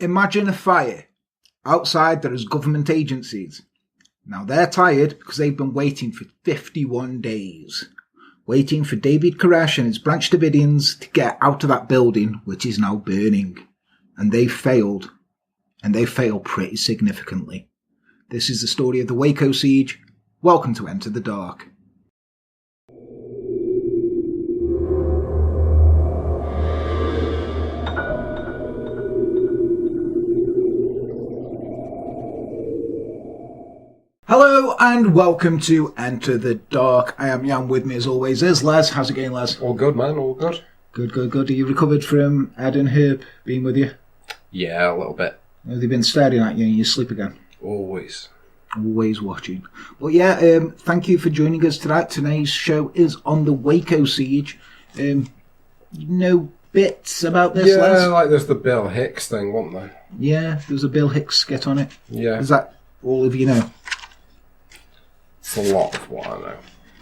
Imagine a fire. Outside there is government agencies. Now they're tired because they've been waiting for 51 days. Waiting for David Koresh and his Branch Davidians to get out of that building which is now burning. And they've failed. And they failed pretty significantly. This is the story of the Waco siege. Welcome to Enter the Dark. Hello and welcome to Enter the Dark. I am Jan, with me as always is Les. How's it going, Les? All good, man, all good. Good. Are you recovered from Ed and Herb being with you? Yeah, a little bit. Have they been staring at you in your sleep again? Always Watching. But yeah, thank you for joining us tonight. Today's show is on the Waco siege. You know bits about this, Les? Yeah, like there's the Bill Hicks thing, wasn't there? Yeah, there's a Bill Hicks skit on it. Yeah. Is that all of you know? It's a lot of what I know.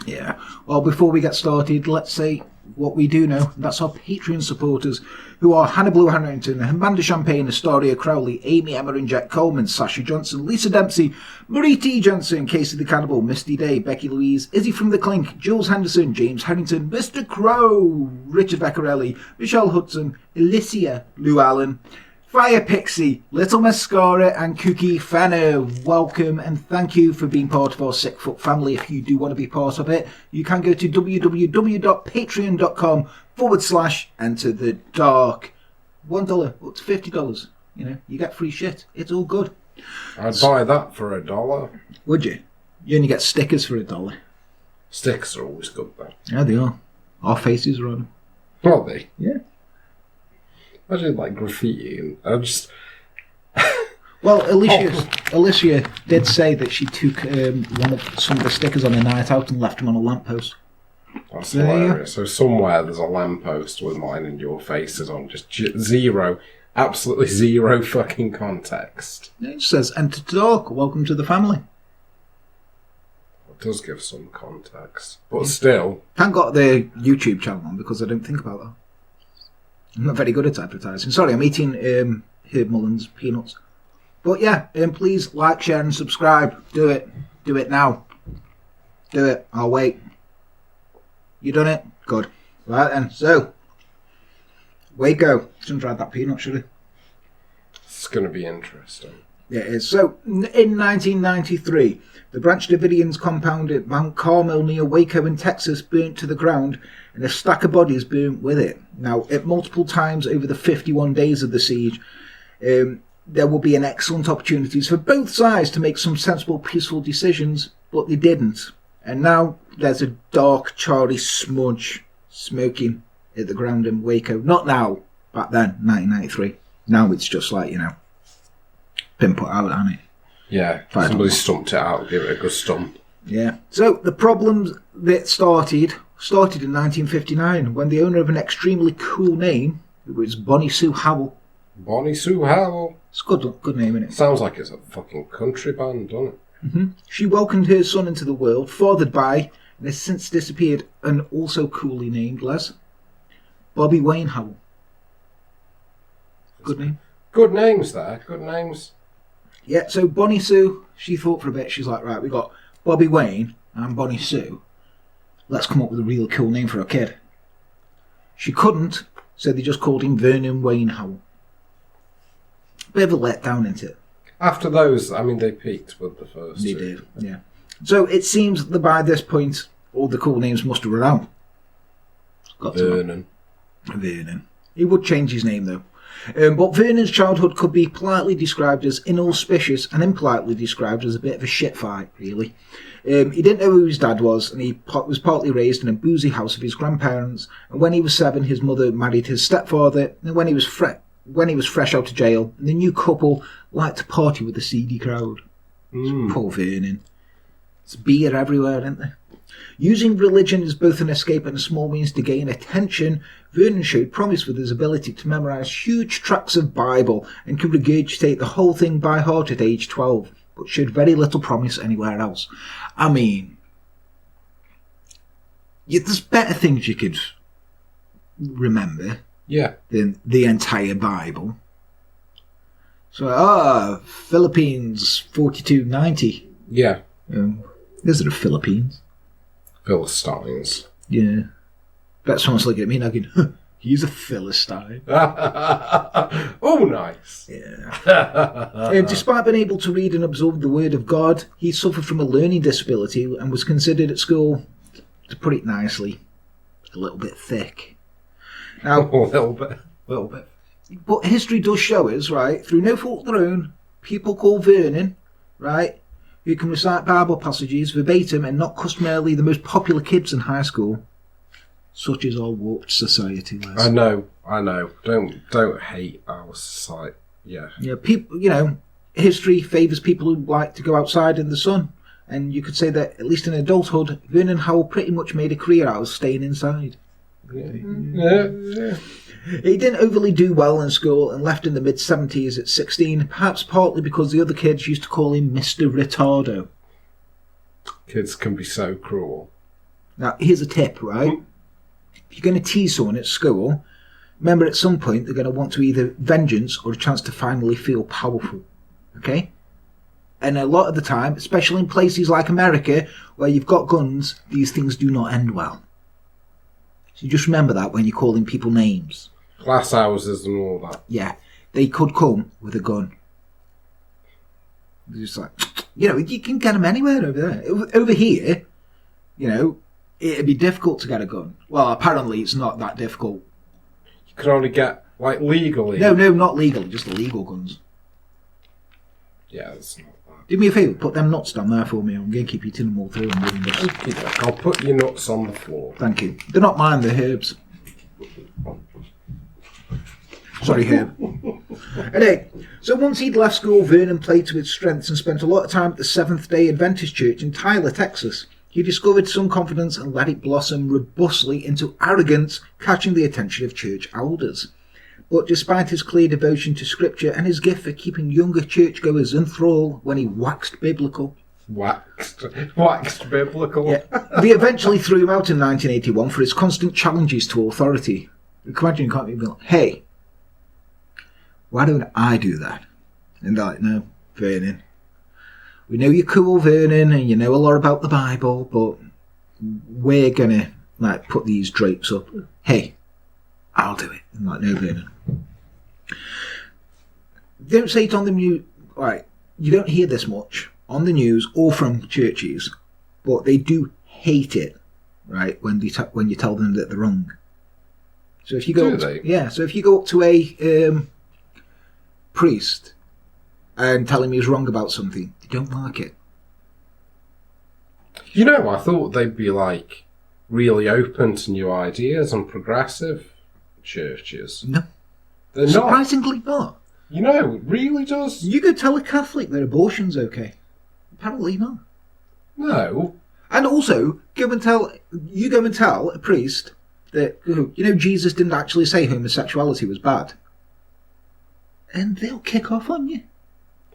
Yeah. Well, before we get started, let's say what we do know. That's our Patreon supporters, who are Hannah Blue Harrington, Amanda Champagne, Astoria Crowley, Amy Emma and Jet Coleman, Sasha Johnson, Lisa Dempsey, Marie T. Johnson, Casey the Cannibal, Misty Day, Becky Louise, Izzy from the Clink, Jules Henderson, James Harrington, Mr. Crow, Richard Beccarelli, Michelle Hudson, Alicia Lou Allen, Fire Pixie, Little Mascara and Cookie Fenner. Welcome and thank you for being part of our Sick Foot family. If you do want to be part of it, you can go to www.patreon.com/Enter the Dark. $1 up to $50. You know, you get free shit. It's all good. I'd buy that for $1. Would you? You only get stickers for $1. Stickers are always good, though. Yeah, they are. Our faces are on them. Are they? Yeah. Imagine like graffiti and I just... Well, Alicia did say that she took some of the stickers on a night out and left them on a lamppost. That's hilarious. So somewhere there's a lamppost with mine and your faces on. Just absolutely zero fucking context. It says, Enter the Dark, welcome to the family. It does give some context. But still... I haven't got the YouTube channel on because I don't think about that. I'm not very good at advertising. Sorry, I'm eating Herb Mullins peanuts. But yeah, please like, share and subscribe. Do it. Do it now. Do it. I'll wait. You done it? Good. Right then, so Waco. Shouldn't try that peanut, should I? It's going to be interesting. Yeah, it is. So, in 1993, the Branch Davidians compound at Mount Carmel near Waco in Texas burnt to the ground, and a stack of bodies burnt with it. Now, at multiple times over the 51 days of the siege, there will be an excellent opportunities for both sides to make some sensible, peaceful decisions, but they didn't. And now there's a dark, charry smudge smoking at the ground in Waco. Not now, back then, 1993. Now it's just like, you know, been put out, hasn't it? Yeah, somebody stumped it out, give it a good stump. Yeah. So the problems that started in 1959 when the owner of an extremely cool name, it was Bonnie Sue Howell. Bonnie Sue Howell. It's a good name, isn't it? Sounds like it's a fucking country band, doesn't it? Mm-hmm. She welcomed her son into the world, fathered by, and has since disappeared, and also coolly named, Les, Bobby Wayne Howell. Good name. Good names there, good names. Yeah, so Bonnie Sue, she thought for a bit, she's like, right, we've got Bobby Wayne and Bonnie Sue. Let's come up with a real cool name for a kid. She couldn't, so they just called him Vernon Wayne Howell. Bit of a letdown, isn't it? After those, I mean, they peaked with the first They two. did, yeah. So it seems that by this point, all the cool names must have run out. Vernon. Vernon. He would change his name, though. But Vernon's childhood could be politely described as inauspicious and impolitely described as a bit of a shit fight, really. He didn't know who his dad was, and he was partly raised in a boozy house of his grandparents. And when he was 7, his mother married his stepfather, and when he was fresh out of jail, the new couple liked to party with the seedy crowd. Poor Vernon. There's beer everywhere, isn't there? Using religion as both an escape and a small means to gain attention, Vernon showed promise with his ability to memorise huge tracts of Bible and could regurgitate the whole thing by heart at age 12, but showed very little promise anywhere else. I mean, there's better things you could remember than the entire Bible. So, Philippines 4290. Yeah. Those are the Philippines. Philistines. Yeah. Bet someone's looking at me and going, he's a Philistine. Oh, nice. Yeah. Despite being able to read and absorb the word of God, he suffered from a learning disability and was considered at school, to put it nicely, a little bit thick. Now, A little bit. But history does show us, right, through no fault of their own, people called Vernon, right, who can recite Bible passages verbatim and not customarily the most popular kids in high school, such as our warped society. Les. I know. Don't hate our society. Yeah. Yeah, people. History favours people who like to go outside in the sun, and you could say that at least in adulthood, Vernon Howell pretty much made a career out of staying inside. Yeah. He didn't overly do well in school and left in the mid-70s at 16, perhaps partly because the other kids used to call him Mr. Retardo. Kids can be so cruel. Now, here's a tip, right? If you're going to tease someone at school, remember at some point they're going to want to either vengeance or a chance to finally feel powerful, okay? And a lot of the time, especially in places like America, where you've got guns, these things do not end well. So just remember that when you're calling people names. Glass houses and all that. Yeah, they could come with a gun. Just like, you can get them anywhere over there. Over here, it'd be difficult to get a gun. Well, apparently it's not that difficult. You can only get, legally. No, not legally, just illegal guns. Yeah, it's not that. Do me a favour, put them nuts down there for me. I'm going to keep eating them all through. I'll put your nuts on the floor. Thank you. They're not mine, they're Herb's. Sorry, Herb. Anyway, so once he'd left school, Vernon played to his strengths and spent a lot of time at the Seventh-day Adventist Church in Tyler, Texas. He discovered some confidence and let it blossom robustly into arrogance, catching the attention of church elders. But despite his clear devotion to Scripture and his gift for keeping younger churchgoers enthralled when he waxed biblical... Waxed biblical? Yeah. They eventually threw him out in 1981 for his constant challenges to authority. You can imagine, can't you, be like, hey, why don't I do that? And they're like, no, Vernon. We know you're cool, Vernon, and you know a lot about the Bible, but we're going to put these drapes up. Hey, I'll do it. And like, no, Vernon. They don't say it on the news. Right, you don't hear this much on the news or from churches, but they do hate it, right, when you tell them that they're wrong. So if you go, so if you go up to a priest and tell him he's wrong about something, they don't like it. I thought they'd be really open to new ideas and progressive churches. No. They're surprisingly not. It really does. You could tell a Catholic that abortion's okay. Apparently not. No. And also, go and tell a priest that, Jesus didn't actually say homosexuality was bad. And they'll kick off on you.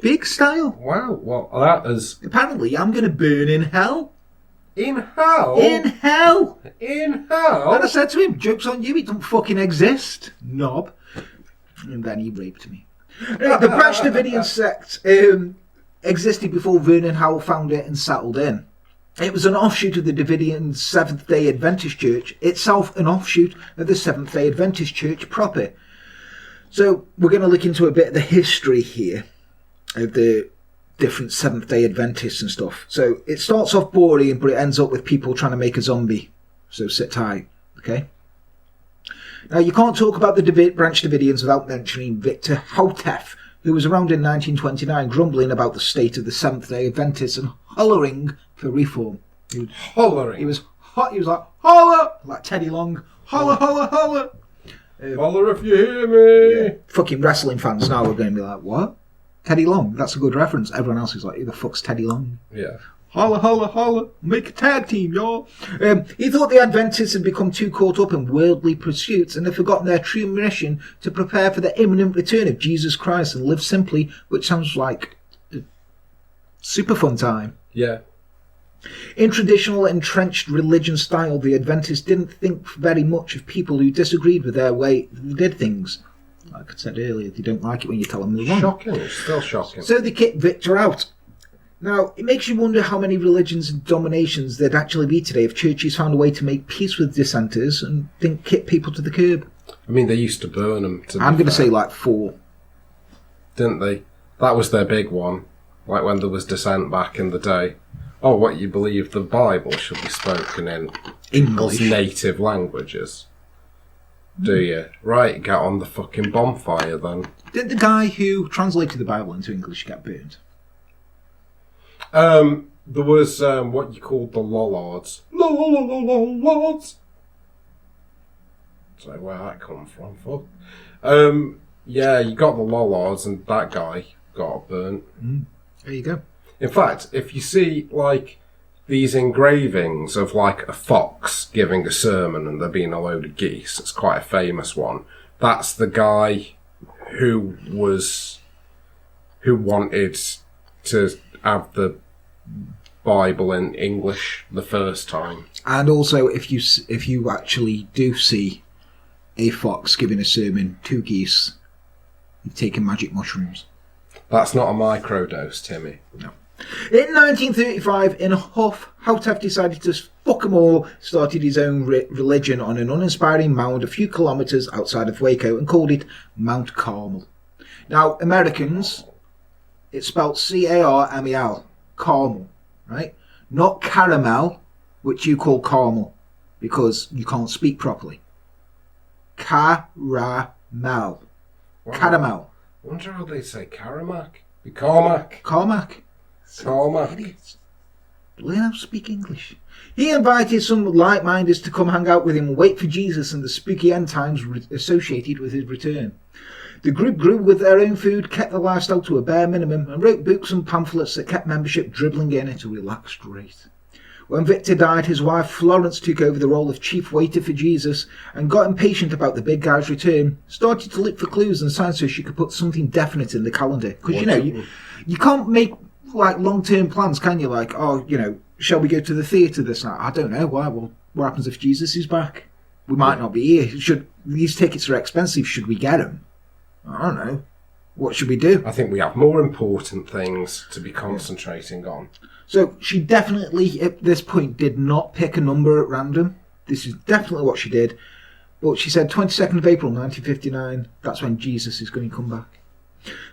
Big style. Wow, well, that is... Apparently, I'm going to burn in hell. In hell? In hell! In hell? And I said to him, joke's on you, it don't fucking exist, knob. And then he raped me. The Branch Davidians sect existed before Vernon Howell found it and settled in. It was an offshoot of the Davidian Seventh-day Adventist Church, itself an offshoot of the Seventh-day Adventist Church proper. So we're going to look into a bit of the history here of the different Seventh-day Adventists and stuff. So it starts off boring, but it ends up with people trying to make a zombie. So sit tight, okay? Now, you can't talk about the Branch Davidians without mentioning Victor Houtef, who was around in 1929 grumbling about the state of the Seventh-day Adventists and hollering for reform. Hollering? He was like, holler! Like Teddy Long. Holler, holler, holler! Holler if you hear me! Yeah. Fucking wrestling fans now are going to be like, what? Teddy Long? That's a good reference. Everyone else is like, who the fuck's Teddy Long? Yeah. Holla, holla, holla. Make a tag team, y'all. He thought the Adventists had become too caught up in worldly pursuits and had forgotten their true mission to prepare for the imminent return of Jesus Christ and live simply, which sounds like a super fun time. Yeah. In traditional entrenched religion style, the Adventists didn't think very much of people who disagreed with their way they did things. Like I said earlier, they don't like it when you tell them they're wrong. Shocking. It's still shocking. So they kick Victor out. Now, it makes you wonder how many religions and dominations there'd actually be today if churches found a way to make peace with dissenters and didn't kick people to the curb. I mean, they used to burn them. I'm going to say like 4. Didn't they? That was their big one. Like when there was dissent back in the day. Oh, what, you believe the Bible should be spoken in English native languages? Do you? Right, get on the fucking bonfire then. Did the guy who translated the Bible into English get burned? There was what you called the lollards. Lollards. So where that come from? Fuck. Yeah, you got the lollards, and that guy got burnt. There you go. In fact, if you see like these engravings of like a fox giving a sermon and there being a load of geese, it's quite a famous one. That's the guy who wanted to have the Bible in English the first time. And also, if you actually do see a fox giving a sermon to geese, you've taken magic mushrooms. That's not a microdose, Timmy. No. In 1935, in a huff, Houtef decided to fuck them all, started his own religion on an uninspiring mound a few kilometres outside of Waco and called it Mount Carmel. Now, Americans, it's spelled C-A-R-M-E-L, Carmel, right? Not caramel, which you call Carmel, because you can't speak properly. Caramel. Wow. Caramel. I wonder how they say Carmack. Carmack. Carmack. Carmack. Idiots. Learn how to speak English. He invited some like-mindeds to come hang out with him and wait for Jesus and the spooky end times associated with his return. The group grew with their own food, kept the lifestyle to a bare minimum, and wrote books and pamphlets that kept membership dribbling in at a relaxed rate. When Victor died, his wife Florence took over the role of chief waiter for Jesus and got impatient about the big guy's return, started to look for clues and signs so she could put something definite in the calendar. Because, you can't make like long-term plans, can you? Like, shall we go to the theatre this night? I don't know. Why? Well, what happens if Jesus is back? We might not be here. These tickets are expensive. Should we get them? I don't know. What should we do? I think we have more important things to be concentrating on. So she definitely, at this point, did not pick a number at random. This is definitely what she did. But she said 22nd of April 1959, that's when Jesus is going to come back.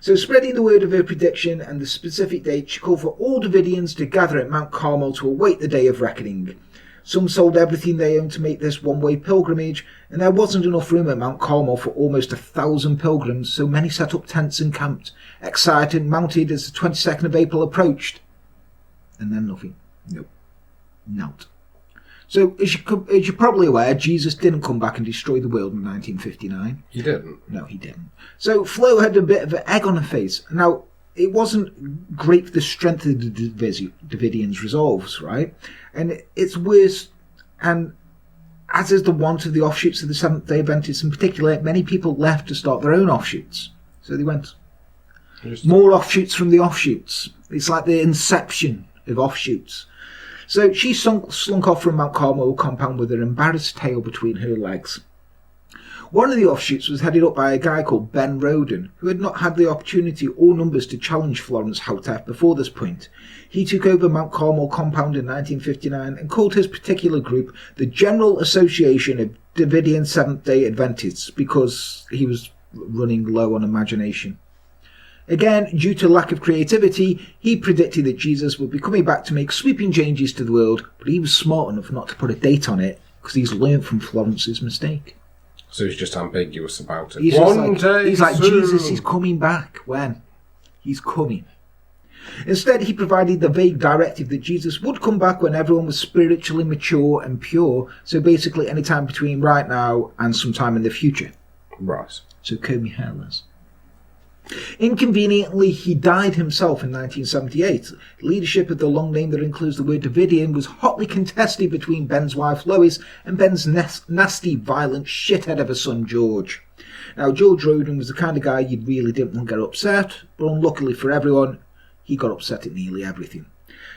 So spreading the word of her prediction and the specific date, she called for all Davidians to gather at Mount Carmel to await the day of reckoning. Some sold everything they owned to make this one-way pilgrimage, and there wasn't enough room at Mount Carmel for almost 1,000 pilgrims, so many set up tents and camped, excited and mounted as the 22nd of April approached. And then nothing. Nope. Not. So, as you're probably aware, Jesus didn't come back and destroy the world in 1959. He didn't? No, he didn't. So, Flo had a bit of an egg on her face. Now, it wasn't great for the strength of the Davidians' resolves, right? And it's worse, and as is the want of the offshoots of the Seventh-day Adventists in particular, many people left to start their own offshoots. So they went. More offshoots from the offshoots. It's like the inception of offshoots. So she slunk off from Mount Carmel compound with her embarrassed tail between her legs. One of the offshoots was headed up by a guy called Ben Roden, who had not had the opportunity or numbers to challenge Florence Houtef before this point. He took over Mount Carmel compound in 1959 and called his particular group the General Association of Davidian Seventh-day Adventists because he was running low on imagination. Again, due to lack of creativity, he predicted that Jesus would be coming back to make sweeping changes to the world, but he was smart enough not to put a date on it because he's learned from Florence's mistake. So he's just ambiguous about it. He's like, Jesus is coming back. When? He's coming. Instead, he provided the vague directive that Jesus would come back when everyone was spiritually mature and pure, so basically any time between right now and sometime in the future. Right. So comb your hair, Les. Inconveniently, he died himself in 1978. Leadership of the long name that includes the word Davidian was hotly contested between Ben's wife Lois and Ben's nasty, violent shithead of a son George. Now, George Roden was the kind of guy you really didn't want to get upset, but unluckily for everyone, he got upset at nearly everything.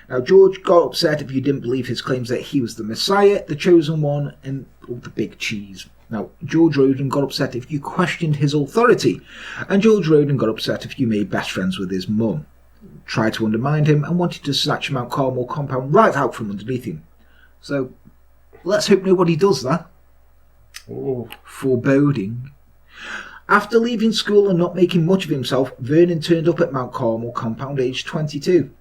Now, George got upset if you didn't believe his claims that he was the Messiah, the chosen one, and the big cheese. Now, George Roden got upset if you questioned his authority, and George Roden got upset if you made best friends with his mum, tried to undermine him, and wanted to snatch Mount Carmel compound right out from underneath him. So, let's hope nobody does that. Ooh. Foreboding. After leaving school and not making much of himself, Vernon turned up at Mount Carmel compound aged 22.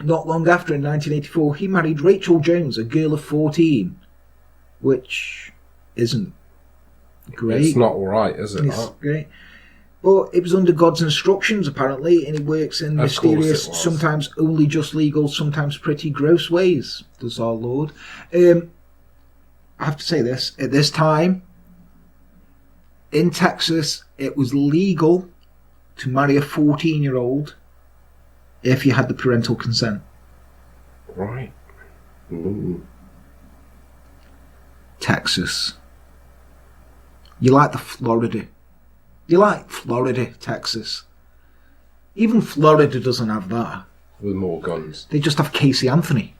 Not long after, in 1984, he married Rachel Jones, a girl of 14, which isn't great. It's not right, is it? It's great. But it was under God's instructions, apparently, and he works in mysterious, sometimes only just legal, sometimes pretty gross ways, does our Lord. I have to say this, at this time, in Texas, it was legal to marry a 14-year-old if you had the parental consent. Right. Mm. Texas. You like the Florida. You like Florida, Texas. Even Florida doesn't have that. With more guns. They just have Casey Anthony.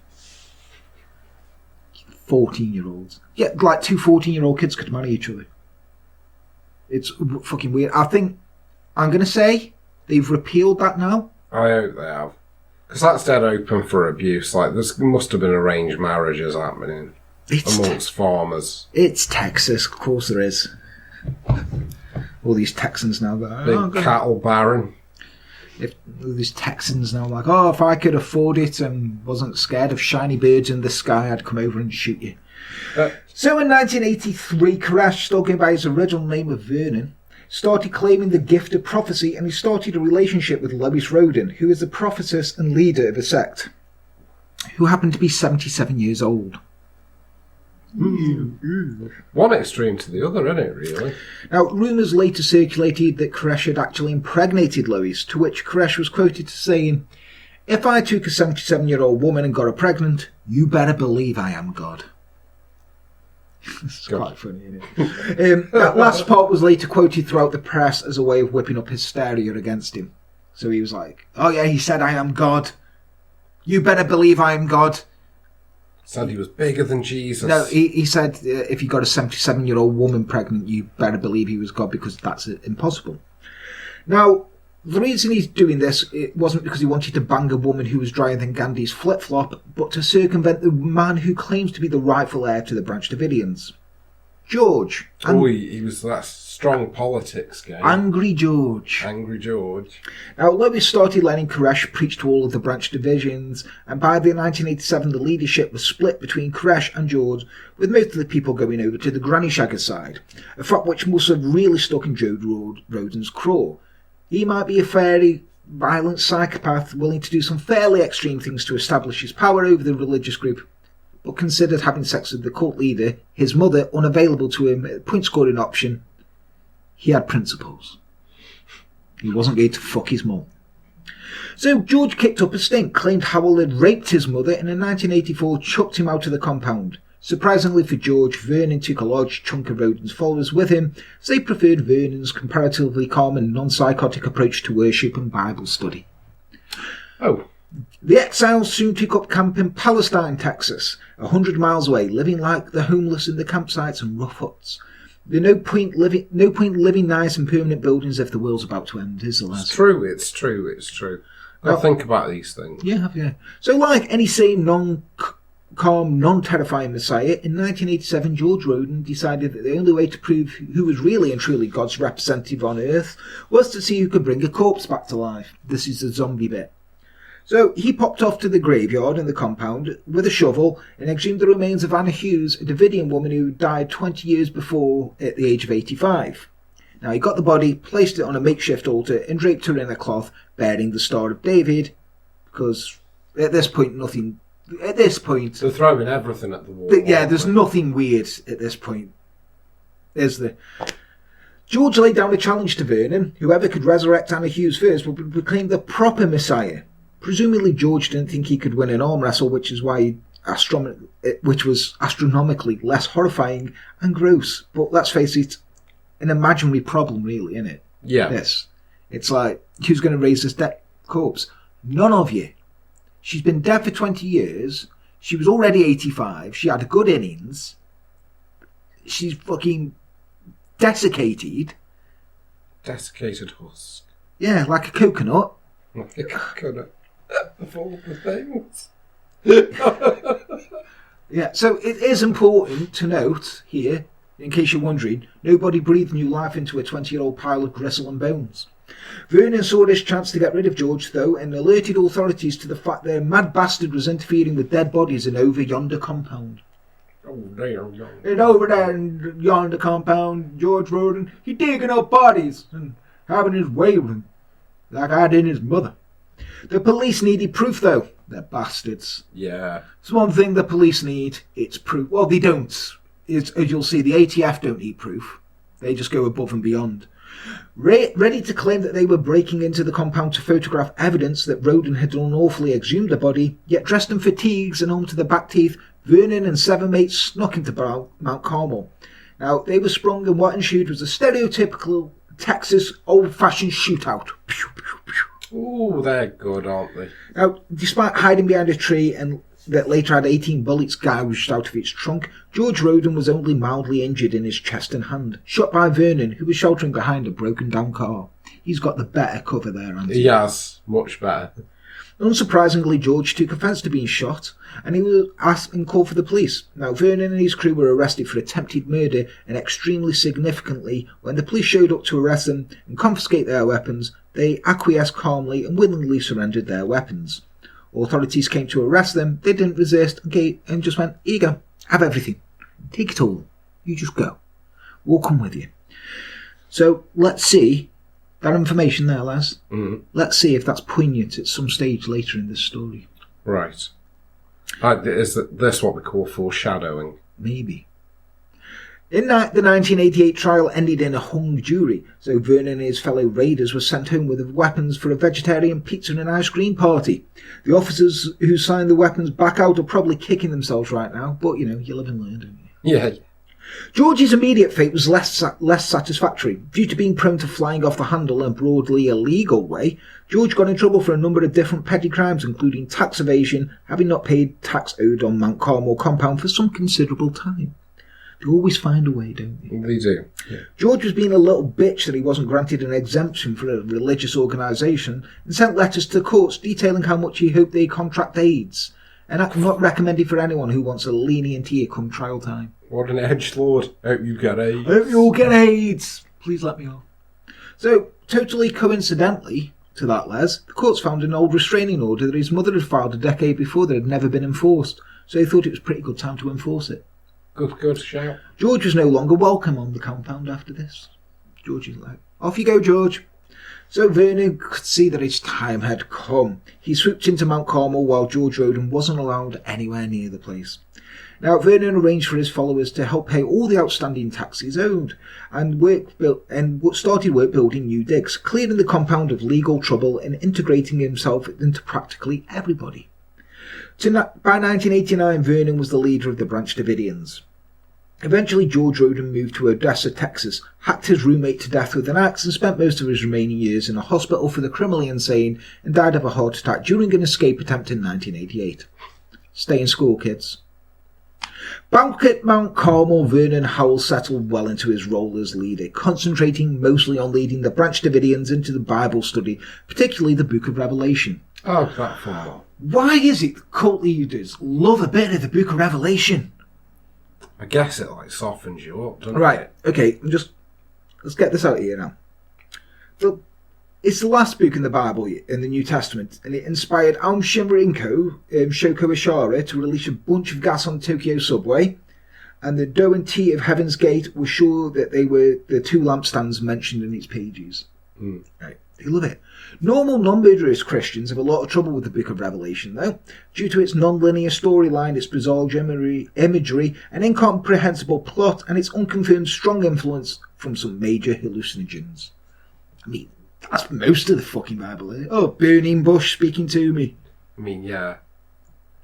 14-year-olds. Yeah, like two 14-year-old kids could marry each other. It's fucking weird. I think, I'm going to say, they've repealed that now. I hope they have. Because that's dead open for abuse. Like, there must have been arranged marriages happening amongst farmers. It's Texas, of course there is. All these Texans now go, Big cattle baron. If these Texans now like, if I could afford it and wasn't scared of shiny birds in the sky, I'd come over and shoot you. So in 1983, Koresh, talking by his original name of Vernon, started claiming the gift of prophecy, and he started a relationship with Lois Roden, who is the prophetess and leader of a sect, who happened to be 77 years old. One extreme to the other, isn't it, really? Now, rumours later circulated that Koresh had actually impregnated Lois, to which Koresh was quoted as saying, "If I took a 77-year-old woman and got her pregnant, you better believe I am God." It's quite funny, isn't it? That last part was later quoted throughout the press as a way of whipping up hysteria against him. So he was like, "Oh yeah, he said I am God. You better believe I am God." Said he was bigger than Jesus. No, he said if you got a 77-year-old woman pregnant, you better believe he was God, because that's impossible. Now, the reason he's doing this, it wasn't because he wanted to bang a woman who was drier than Gandhi's flip-flop, but to circumvent the man who claims to be the rightful heir to the Branch Davidians. George. He was that strong politics game. Angry George. Angry George. Now, Lois started letting Koresh preach to all of the Branch Davidians, and by the 1987, the leadership was split between Koresh and George, with most of the people going over to the Granny Shagger side, a fact which must have really stuck in Joe Roden's craw. He might be a fairly violent psychopath willing to do some fairly extreme things to establish his power over the religious group, but considered having sex with the cult leader, his mother, unavailable to him, a point-scoring option. He had principles. He wasn't going to fuck his mum. So George kicked up a stink, claimed Howell had raped his mother, and in 1984 chucked him out of the compound. Surprisingly for George, Vernon took a large chunk of Roden's followers with him, as they preferred Vernon's comparatively calm and non-psychotic approach to worship and Bible study. The exiles soon took up camp in Palestine, Texas, 100 miles away, living like the homeless in the campsites and rough huts. There's no point living nice in permanent buildings if the world's about to end, is there? It's true. I think about these things. Yeah. So like any sane, non-calm, non-terrifying messiah, in 1987 George Roden decided that the only way to prove who was really and truly God's representative on earth was to see who could bring a corpse back to life. This is the zombie bit. So he popped off to the graveyard in the compound with a shovel and exhumed the remains of Anna Hughes, a Davidian woman who died 20 years before at the age of 85. Now he got the body, placed it on a makeshift altar and draped her in a cloth bearing the Star of David, because at this point they're throwing everything at the wall. There's nothing weird at this point, is there? George laid down a challenge to Vernon. Whoever could resurrect Anna Hughes first would be proclaimed the proper Messiah. Presumably George didn't think he could win an arm wrestle, which was astronomically less horrifying and gross. But let's face it, an imaginary problem, really, isn't it? Yeah. Yes. It's like, who's going to raise this dead corpse? None of you. She's been dead for 20 years. She was already 85. She had a good innings. She's fucking desiccated. Desiccated husk. Yeah, like a coconut. Like a coconut. Of all the things. Yeah, so it is important to note here, in case you're wondering, nobody breathed new life into a 20-year-old pile of gristle and bones. Vernon saw this chance to get rid of George, though, and alerted authorities to the fact their mad bastard was interfering with dead bodies in over yonder compound. Oh, damn. And over there in yonder compound, George Roden, he digging up bodies and having his way with them, like I did his mother. The police needed proof, though. They're bastards. Yeah. It's one thing the police need, it's proof. Well, they don't. As you'll see, the ATF don't need proof. They just go above and beyond. Ready to claim that they were breaking into the compound to photograph evidence that Roden had unlawfully exhumed the body, yet dressed in fatigues and home to the back teeth, Vernon and 7 mates snuck into Mount Carmel. Now, they were sprung, and what ensued was a stereotypical Texas old-fashioned shootout. Pew, pew, pew. Ooh, they're good, aren't they? Now, despite hiding behind a tree and that later had 18 bullets gouged out of its trunk, George Roden was only mildly injured in his chest and hand, shot by Vernon, who was sheltering behind a broken-down car. He's got the better cover there, hasn't he? He has, much better. Unsurprisingly, George took offence to being shot, and he was asked and called for the police. Now, Vernon and his crew were arrested for attempted murder, and extremely significantly, when the police showed up to arrest them and confiscate their weapons, they acquiesced calmly and willingly surrendered their weapons. Authorities came to arrest them, they didn't resist, and just went, here you go, have everything. Take it all. You just go. We'll come with you. So, let's see. That information there, Les. Mm. Let's see if that's poignant at some stage later in this story. Right. Is this what we call foreshadowing? Maybe. In the 1988 trial ended in a hung jury, so Vernon and his fellow raiders were sent home with weapons for a vegetarian pizza and ice cream party. The officers who signed the weapons back out are probably kicking themselves right now, but you live and learn, don't you? Yeah. George's immediate fate was less satisfactory. Due to being prone to flying off the handle in a broadly illegal way, George got in trouble for a number of different petty crimes, including tax evasion, having not paid tax owed on Mount Carmel compound for some considerable time. They always find a way, don't they? They do. Yeah. George was being a little bitch that he wasn't granted an exemption for a religious organisation and sent letters to the courts detailing how much he hoped they contract AIDS. And that's not recommended for anyone who wants a lenient ear come trial time. What an edgelord. Hope you get AIDS. Hope you all get AIDS. Please let me off. So, totally coincidentally to that, Les, the courts found an old restraining order that his mother had filed a decade before that had never been enforced. So they thought it was a pretty good time to enforce it. Good shout. George was no longer welcome on the compound after this. George is like, off you go, George. So Vernon could see that his time had come. He swooped into Mount Carmel while George Roden wasn't allowed anywhere near the place. Now, Vernon arranged for his followers to help pay all the outstanding taxes owed, and started work building new digs, clearing the compound of legal trouble and integrating himself into practically everybody. By 1989, Vernon was the leader of the Branch Davidians. Eventually, George Roden moved to Odessa, Texas, hacked his roommate to death with an axe, and spent most of his remaining years in a hospital for the criminally insane, and died of a heart attack during an escape attempt in 1988. Stay in school, kids. Back at Mount Carmel, Vernon Howell settled well into his role as leader, concentrating mostly on leading the Branch Davidians into the Bible study, particularly the Book of Revelation. Oh, that fun one. Why is it that cult leaders love a bit of the Book of Revelation? I guess it softens you up, doesn't it? Right, okay, let's get this out here now. It's the last book in the Bible, in the New Testament, and it inspired Aum Shinrikyo, Shoko Ishara, to release a bunch of gas on the Tokyo subway, and the Do and T of Heaven's Gate were sure that they were the two lampstands mentioned in its pages. Mm. Right, they love it. Normal non-murderous Christians have a lot of trouble with the Book of Revelation, though, due to its non-linear storyline, its bizarre imagery, an incomprehensible plot, and its unconfirmed strong influence from some major hallucinogens. I mean, that's most of the fucking Bible, eh? Oh, burning bush speaking to me. I mean, yeah.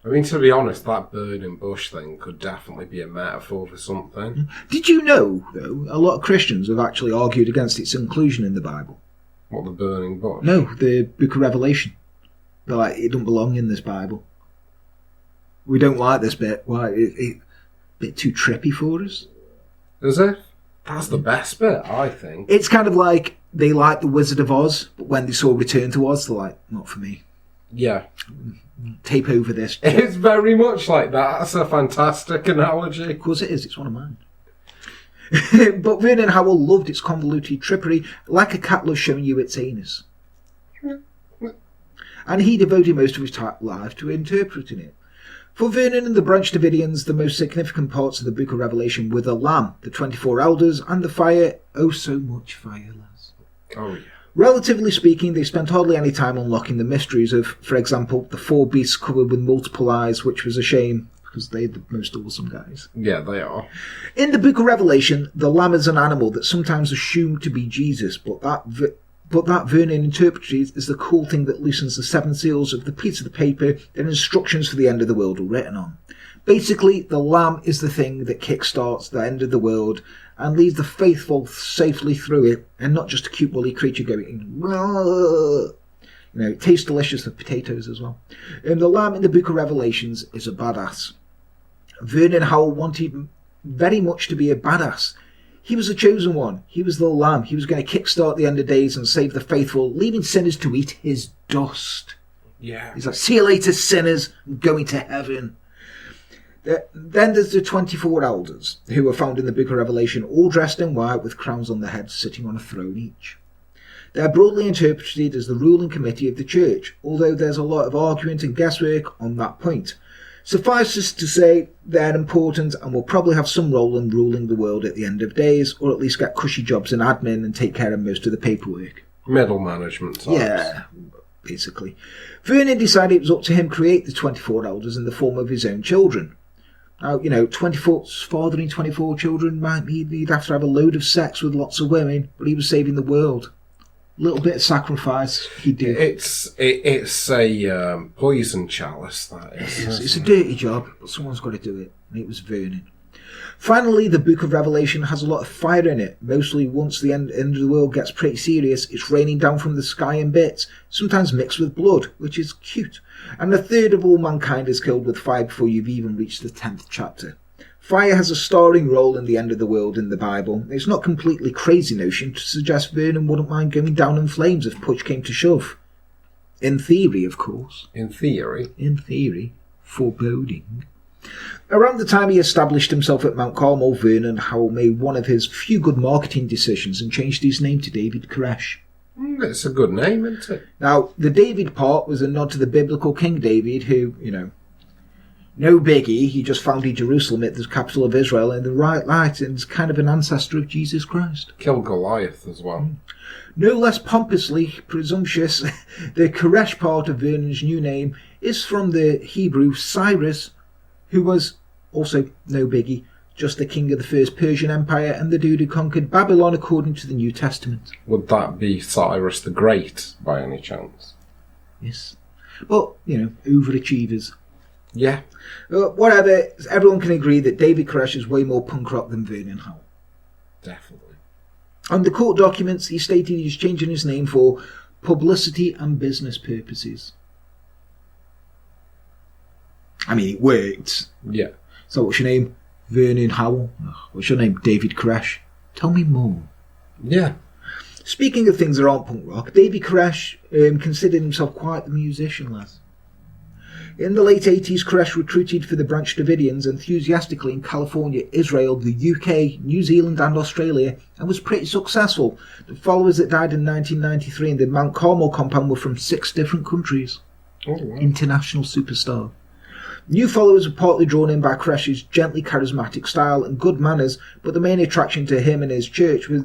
I mean, to be honest, that burning bush thing could definitely be a metaphor for something. Did you know, though, a lot of Christians have actually argued against its inclusion in the Bible? What, the burning bush? No, the Book of Revelation. They're like, it don't belong in this Bible. We don't like this bit. Why? It's a bit too trippy for us. Is it? That's the best bit, I think. It's kind of like they like The Wizard of Oz, but when they saw Return to Oz, they're like, not for me. Yeah. Tape over this. It's very much like that. That's a fantastic analogy. Of course it is. It's one of mine. But Vernon Howell loved its convoluted trickery, like a cat loves showing you its anus. And he devoted most of his life to interpreting it. For Vernon and the Branch Davidians, the most significant parts of the Book of Revelation were the Lamb, the 24 elders, and the fire. Oh, so much fire, lads. Oh, yeah. Relatively speaking, they spent hardly any time unlocking the mysteries of, for example, the 4 beasts covered with multiple eyes, which was a shame, because they're the most awesome guys. Yeah, they are. In the Book of Revelation, the Lamb is an animal that's sometimes assumed to be Jesus, but that Vernon interpreted as the cool thing that loosens the 7 seals of the piece of the paper that instructions for the end of the world are written on. Basically, the Lamb is the thing that kickstarts the end of the world and leads the faithful safely through it, and not just a cute woolly creature going, it tastes delicious with potatoes as well. And the Lamb in the Book of Revelations is a badass. Vernon Howell wanted very much to be a badass. He was the chosen one. He was the Lamb. He was going to kickstart the end of days and save the faithful, leaving sinners to eat his dust. Yeah. He's like, see you later, sinners. I'm going to heaven. Then there's the 24 elders, who are found in the Book of Revelation, all dressed in white with crowns on their heads, sitting on a throne each. They're broadly interpreted as the ruling committee of the church, although there's a lot of argument and guesswork on that point. Suffice it to say, they're important and will probably have some role in ruling the world at the end of days, or at least get cushy jobs in admin and take care of most of the paperwork. Middle management types. Yeah, basically. Vernon decided it was up to him to create the 24 elders in the form of his own children. Now, fathering 24 children might mean he'd have to have a load of sex with lots of women, but he was saving the world. A little bit of sacrifice he'd do. It's a poison chalice, that is. It's a dirty job, but someone's got to do it, and it was Vernon. Finally, the Book of Revelation has a lot of fire in it. Mostly once the end of the world gets pretty serious, it's raining down from the sky in bits, sometimes mixed with blood, which is cute. And a third of all mankind is killed with fire before you've even reached the 10th chapter. Fire has a starring role in the end of the world in the Bible. It's not a completely crazy notion to suggest Vernon wouldn't mind going down in flames if push came to shove. In theory, of course. In theory. In theory. Foreboding. Around the time he established himself at Mount Carmel, Vernon Howell made one of his few good marketing decisions and changed his name to David Koresh. It's a good name, isn't it? Now, the David part was a nod to the biblical King David, who, no biggie, he just founded Jerusalem at the capital of Israel in the right light and is kind of an ancestor of Jesus Christ. Killed Goliath as well. No less pompously presumptuous, the Koresh part of Vernon's new name is from the Hebrew Cyrus, who was also no biggie, just the king of the first Persian Empire and the dude who conquered Babylon according to the New Testament. Would that be Cyrus the Great, by any chance? Yes. But, overachievers. Yeah. Whatever, everyone can agree that David Koresh is way more punk rock than Vernon Howell. Definitely. On the court documents, he stated he's changing his name for publicity and business purposes. I mean, it worked. Yeah. So what's your name? Vernon Howell. What's your name? David Koresh. Tell me more. Yeah. Speaking of things that aren't punk rock, David Koresh considered himself quite the musician, lads. In the late 80s, Koresh recruited for the Branch Davidians enthusiastically in California, Israel, the UK, New Zealand and Australia, and was pretty successful. The followers that died in 1993 in the Mount Carmel compound were from 6 different countries. Oh, wow. International superstar. New followers were partly drawn in by Koresh's gently charismatic style and good manners, but the main attraction to him and his church was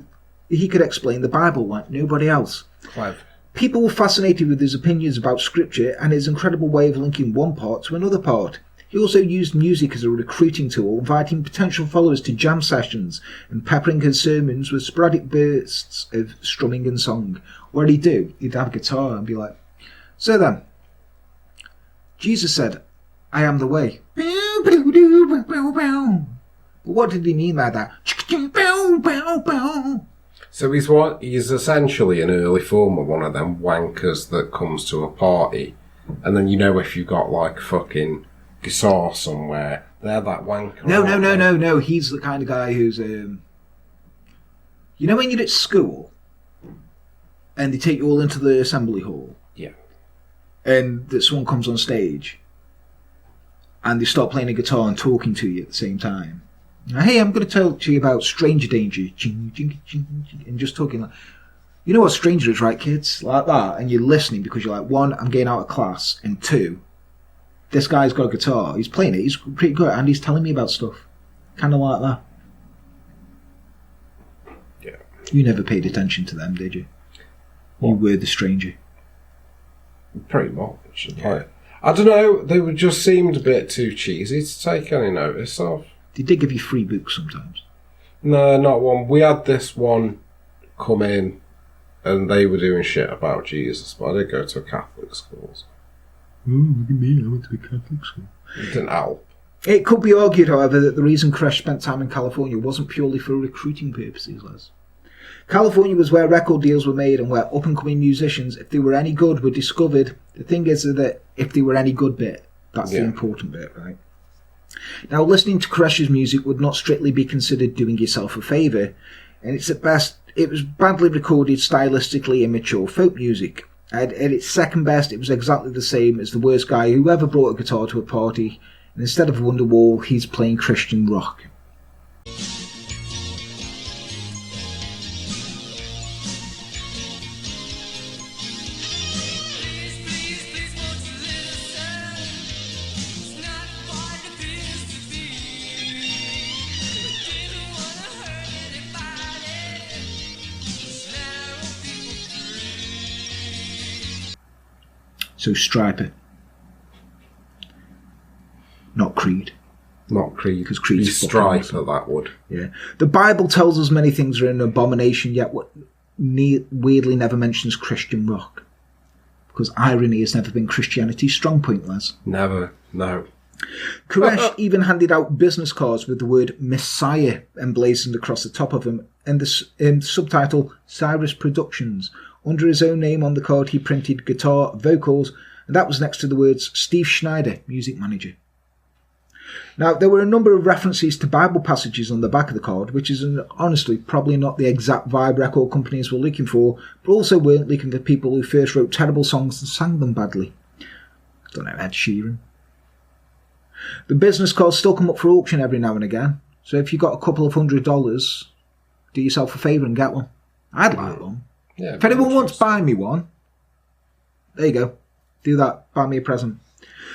he could explain the Bible like nobody else. Clever. People were fascinated with his opinions about Scripture and his incredible way of linking one part to another part. He also used music as a recruiting tool, inviting potential followers to jam sessions and peppering his sermons with sporadic bursts of strumming and song. What he'd do, he'd have a guitar and be like, "So then, Jesus said, I am the way." But what did he mean by that? So he's essentially an early form of one of them wankers that comes to a party, and then if you've got like fucking guitar somewhere, they're that wanker. No. He's the kind of guy who's You know when you're at school and they take you all into the assembly hall? Yeah. And that someone comes on stage and they start playing a guitar and talking to you at the same time. Hey, I'm going to tell you about stranger danger. And just talking like, you know what stranger is, right, kids? Like that. And you're listening because you're like, one, I'm getting out of class. And two, this guy's got a guitar. He's playing it. He's pretty good. And he's telling me about stuff. Kind of like that. Yeah. You never paid attention to them, did you? What? You were the stranger. Pretty much. Yeah. I don't know. They would just seemed a bit too cheesy to take any notice of. They did give you free books sometimes. No, not one. We had this one come in and they were doing shit about Jesus, but I did go to a Catholic school. Oh, look at me, I went to a Catholic school. It didn't help. It could be argued, however, that the reason Koresh spent time in California wasn't purely for recruiting purposes, Les. California was where record deals were made and where up-and-coming musicians, if they were any good, were discovered. The thing is that if they were any good bit, that's the important bit, right? Now, listening to Koresh's music would not strictly be considered doing yourself a favour, and it's at best, it was badly recorded, stylistically immature folk music. At its second best, it was exactly the same as the worst guy who ever brought a guitar to a party, and instead of Wonderwall, he's playing Christian rock. So Striper. Not Creed. Not Creed. Because Creed's Striper, that would. Yeah. The Bible tells us many things are an abomination, yet what weirdly never mentions Christian rock. Because irony has never been Christianity's strong point, Les. Never. No. Koresh even handed out business cards with the word Messiah emblazoned across the top of them, and the subtitle Cyrus Productions. Under his own name on the card, he printed guitar, vocals, and that was next to the words Steve Schneider, music manager. Now, there were a number of references to Bible passages on the back of the card, which is honestly probably not the exact vibe record companies were looking for, but also weren't looking for people who first wrote terrible songs and sang them badly. I don't know, Ed Sheeran. The business cards still come up for auction every now and again, so if you got a couple of $100, do yourself a favour and get one. I'd like one. Yeah, if anyone wants to buy me one, there you go. Do that. Buy me a present.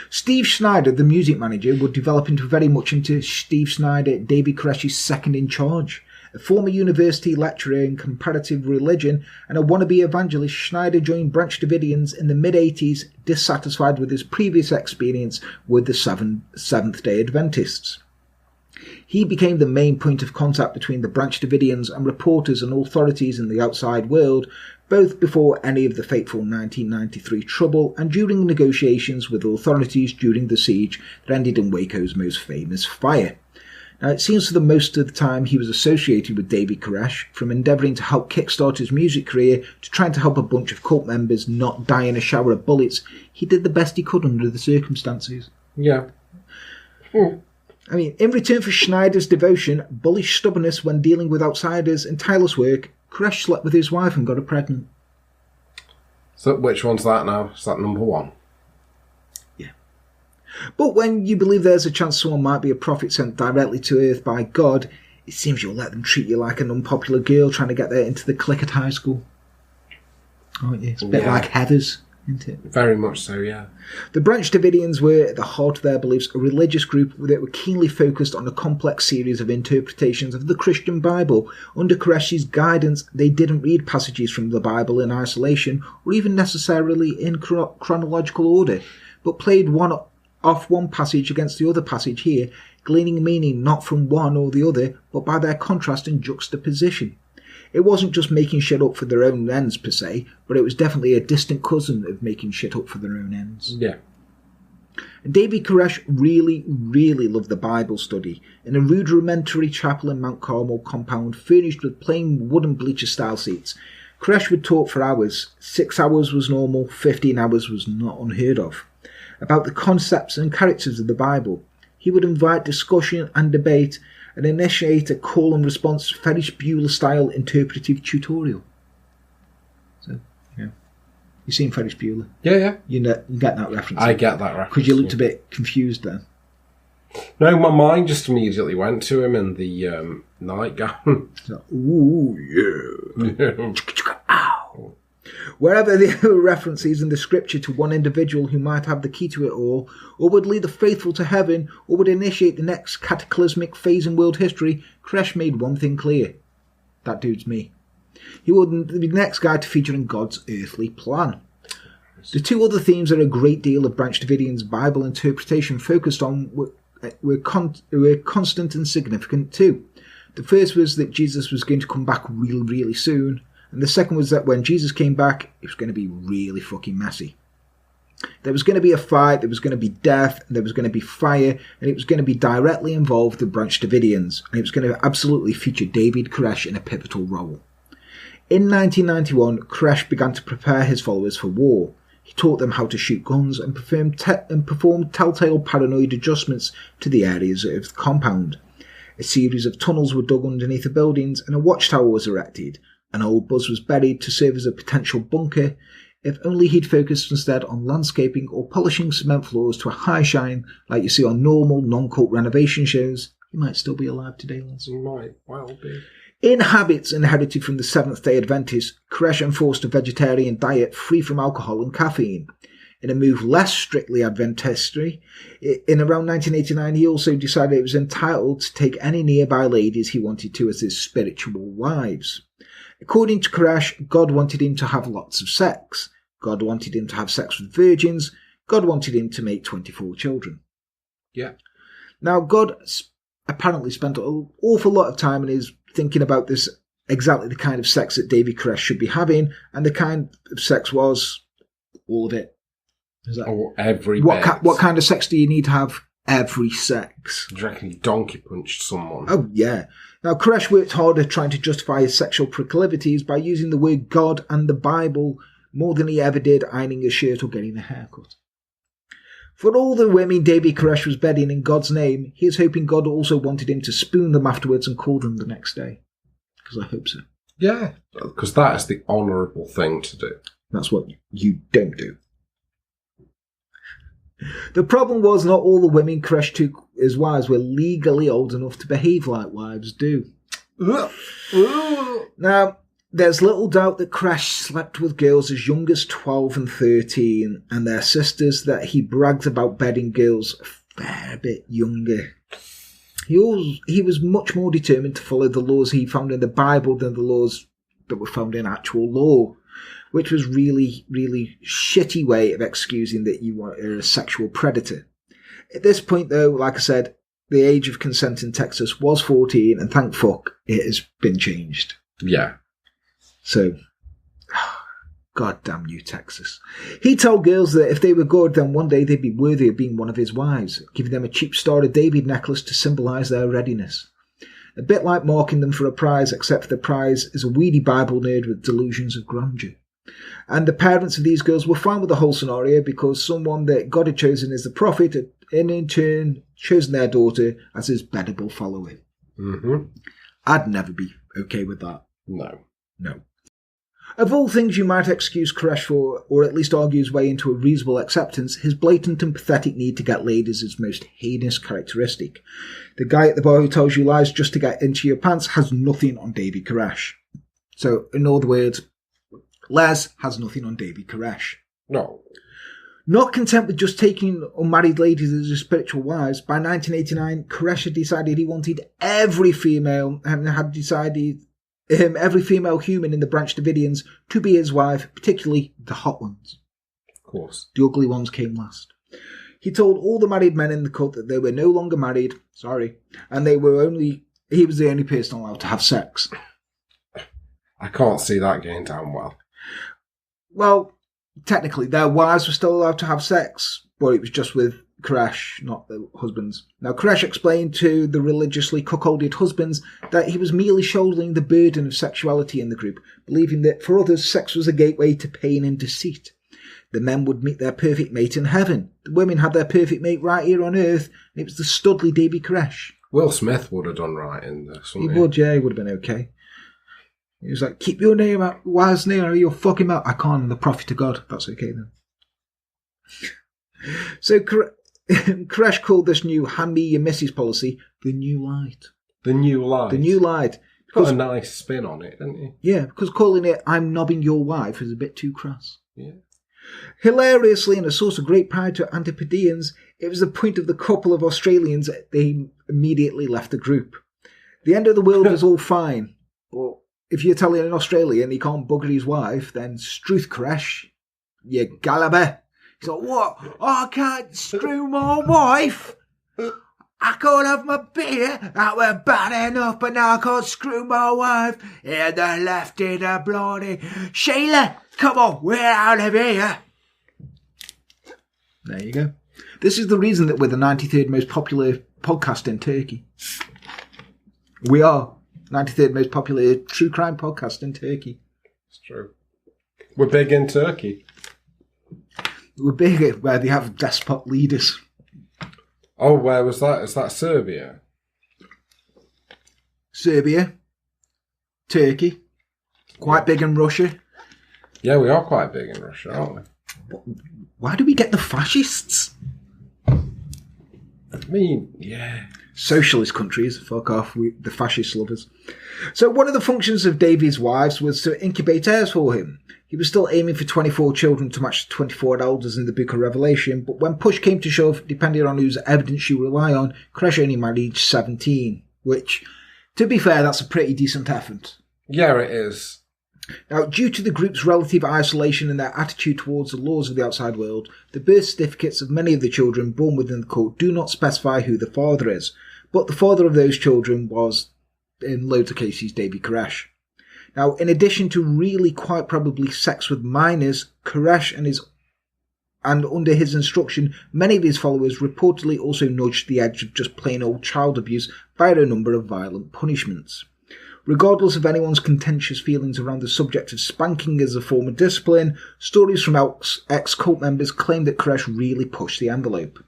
Steve Schneider, the music manager, would develop into very much into Steve Schneider, David Koresh's second in charge. A former university lecturer in comparative religion and a wannabe evangelist, Schneider joined Branch Davidians in the mid-80s, dissatisfied with his previous experience with the Seventh-day Adventists. He became the main point of contact between the Branch Davidians and reporters and authorities in the outside world, both before any of the fateful 1993 trouble and during negotiations with authorities during the siege that ended in Waco's most famous fire. Now, it seems for the most of the time he was associated with David Koresh, from endeavouring to help kickstart his music career to trying to help a bunch of cult members not die in a shower of bullets. He did the best he could under the circumstances. Yeah. I mean, in return for Schneider's devotion, bullish stubbornness when dealing with outsiders, and tireless work, Koresh slept with his wife and got her pregnant. So which one's that now? Is that number one? Yeah. But when you believe there's a chance someone might be a prophet sent directly to earth by God, it seems you'll let them treat you like an unpopular girl trying to get there into the clique at high school. Aren't you? It's a bit like Heathers, isn't it? Very much so, yeah. The Branch Davidians were, at the heart of their beliefs, a religious group that were keenly focused on a complex series of interpretations of the Christian Bible. Under Koresh's guidance, they didn't read passages from the Bible in isolation, or even necessarily in chronological order, but played one passage against the other passage here, gleaning meaning not from one or the other, but by their contrast and juxtaposition. It wasn't just making shit up for their own ends, per se, but it was definitely a distant cousin of making shit up for their own ends. Yeah. And David Koresh really, really loved the Bible study. In a rudimentary chapel in Mount Carmel compound furnished with plain wooden bleacher-style seats, Koresh would talk for hours. 6 hours was normal, 15 hours was not unheard of. About the concepts and characters of the Bible. He would invite discussion and debate, and initiate a call and response Ferris Bueller style interpretive tutorial. So, yeah. You seen Ferris Bueller? Yeah. You get that reference? I get that reference. Because you looked a bit confused then. No, my mind just immediately went to him in the nightgown. So, ooh, yeah. Ow. Wherever there are references in the scripture to one individual who might have the key to it all, or would lead the faithful to heaven, or would initiate the next cataclysmic phase in world history, Koresh made one thing clear. That dude's me. He would be the next guy to feature in God's earthly plan. The two other themes that a great deal of Branch Davidians' Bible interpretation focused on were constant and significant too. The first was that Jesus was going to come back really, really soon, and the second was that when Jesus came back, it was going to be really fucking messy. There was going to be a fight, there was going to be death, and there was going to be fire, and it was going to be directly involved with Branch Davidians, and it was going to absolutely feature David Koresh in a pivotal role. In 1991, Koresh began to prepare his followers for war. He taught them how to shoot guns and performed telltale paranoid adjustments to the areas of the compound. A series of tunnels were dug underneath the buildings, and a watchtower was erected. An old bus was buried to serve as a potential bunker. If only he'd focused instead on landscaping or polishing cement floors to a high shine like you see on normal non-cult renovation shows, he might still be alive today, lads. He might well be. In habits inherited from the Seventh-day Adventists, Koresh enforced a vegetarian diet free from alcohol and caffeine. In a move less strictly Adventist, in around 1989 he also decided he was entitled to take any nearby ladies he wanted to as his spiritual wives. According to Koresh, God wanted him to have lots of sex. God wanted him to have sex with virgins. God wanted him to make 24 children. Yeah. Now, God apparently spent an awful lot of time in his thinking about this, exactly the kind of sex that David Koresh should be having, and the kind of sex was all of it. Every what bit. What kind of sex do you need to have? Every sex. Do you reckon he donkey punched someone? Oh, yeah. Now, Koresh worked harder trying to justify his sexual proclivities by using the word God and the Bible more than he ever did ironing a shirt or getting a haircut. For all the women David Koresh was bedding in God's name, he is hoping God also wanted him to spoon them afterwards and call them the next day. Because I hope so. Yeah, because that is the honourable thing to do. That's what you don't do. The problem was not all the women Koresh took as wives were legally old enough to behave like wives do. Now, there's little doubt that Koresh slept with girls as young as 12 and 13 and their sisters, that he bragged about bedding girls a fair bit younger. He was much more determined to follow the laws he found in the Bible than the laws that were found in actual law, which was really, really shitty way of excusing that you are a sexual predator. At this point, though, like I said, the age of consent in Texas was 14, and thank fuck it has been changed. Yeah. So, God damn you, Texas. He told girls that if they were good, then one day they'd be worthy of being one of his wives, giving them a cheap Star of David necklace to symbolise their readiness. A bit like marking them for a prize, except for the prize is a weedy Bible nerd with delusions of grandeur. And the parents of these girls were fine with the whole scenario because someone that God had chosen as the prophet had, in turn, chosen their daughter as his beddable follower. Mm-hmm. I'd never be okay with that. No. Of all things you might excuse Koresh for, or at least argue his way into a reasonable acceptance, his blatant and pathetic need to get laid is his most heinous characteristic. The guy at the bar who tells you lies just to get into your pants has nothing on David Koresh. So, in other words, Les has nothing on David Koresh. No. Not content with just taking unmarried ladies as his spiritual wives, by 1989, Koresh had decided he wanted every female, and had decided every female human in the Branch Davidians to be his wife, particularly the hot ones. Of course. The ugly ones came last. He told all the married men in the cult that they were no longer married, and he was the only person allowed to have sex. I can't see that going down well. Well, technically, their wives were still allowed to have sex, but it was just with Koresh, not the husbands. Now, Koresh explained to the religiously cuckolded husbands that he was merely shouldering the burden of sexuality in the group, believing that for others, sex was a gateway to pain and deceit. The men would meet their perfect mate in heaven. The women had their perfect mate right here on earth, and it was the studly David Koresh. Will Smith would have done right in this, He wouldn't he? would, yeah, he would have been okay. He was like, keep your name out, wife's name out of your fucking mouth. I can't, I'm the prophet of God. That's okay then. So Koresh called this new hand me your missus policy the new light. The new light. The new light. Put a nice spin on it, didn't he? Yeah, because calling it I'm knobbing your wife is a bit too crass. Yeah. Hilariously, and a source of great pride to Antipodeans, it was the point of the couple of Australians they immediately left the group. The end of the world was all fine, but if you're telling an Australian he can't bugger his wife, then Struth Koresh, you gallabah. He's like, what? I can't screw my wife? I can't have my beer? That were bad enough, but now I can't screw my wife. Here the left in the bloody Sheila, come on, we're out of here. There you go. This is the reason that we're the 93rd most popular podcast in Turkey. We are 93rd most popular true crime podcast in Turkey. It's true. We're big in Turkey. We're big where they have despot leaders. Oh, where was that? Is that Serbia? Serbia. Turkey. Quite big in Russia. Yeah, we are quite big in Russia, aren't we? Why do we get the fascists? I mean, yeah. Socialist countries, fuck off, the fascist lovers. So one of the functions of David's wives was to incubate heirs for him. He was still aiming for 24 children to match the 24 elders in the Book of Revelation, but when push came to shove, depending on whose evidence you rely on, Koresh only managed 17, which, to be fair, that's a pretty decent effort. Yeah, it is. Now, due to the group's relative isolation and their attitude towards the laws of the outside world, the birth certificates of many of the children born within the cult do not specify who the father is, but the father of those children was, in loads of cases, David Koresh. Now, in addition to really quite probably sex with minors, Koresh and under his instruction, many of his followers reportedly also nudged the edge of just plain old child abuse via a number of violent punishments. Regardless of anyone's contentious feelings around the subject of spanking as a form of discipline, stories from ex-cult members claim that Koresh really pushed the envelope.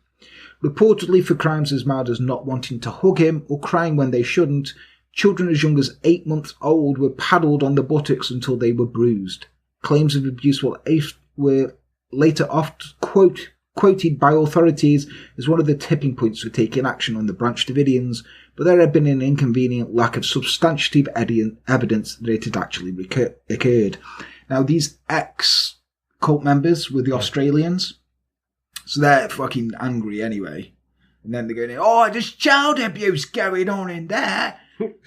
Reportedly for crimes as mild as not wanting to hug him or crying when they shouldn't, children as young as 8 months old were paddled on the buttocks until they were bruised. Claims of abuse were later oft quoted by authorities as one of the tipping points for taking action on the Branch Davidians, but there had been an inconvenient lack of substantive evidence that it had actually occurred. Now, these ex-cult members were the Australians, so they're fucking angry anyway. And then they're going, oh, there's child abuse going on in there.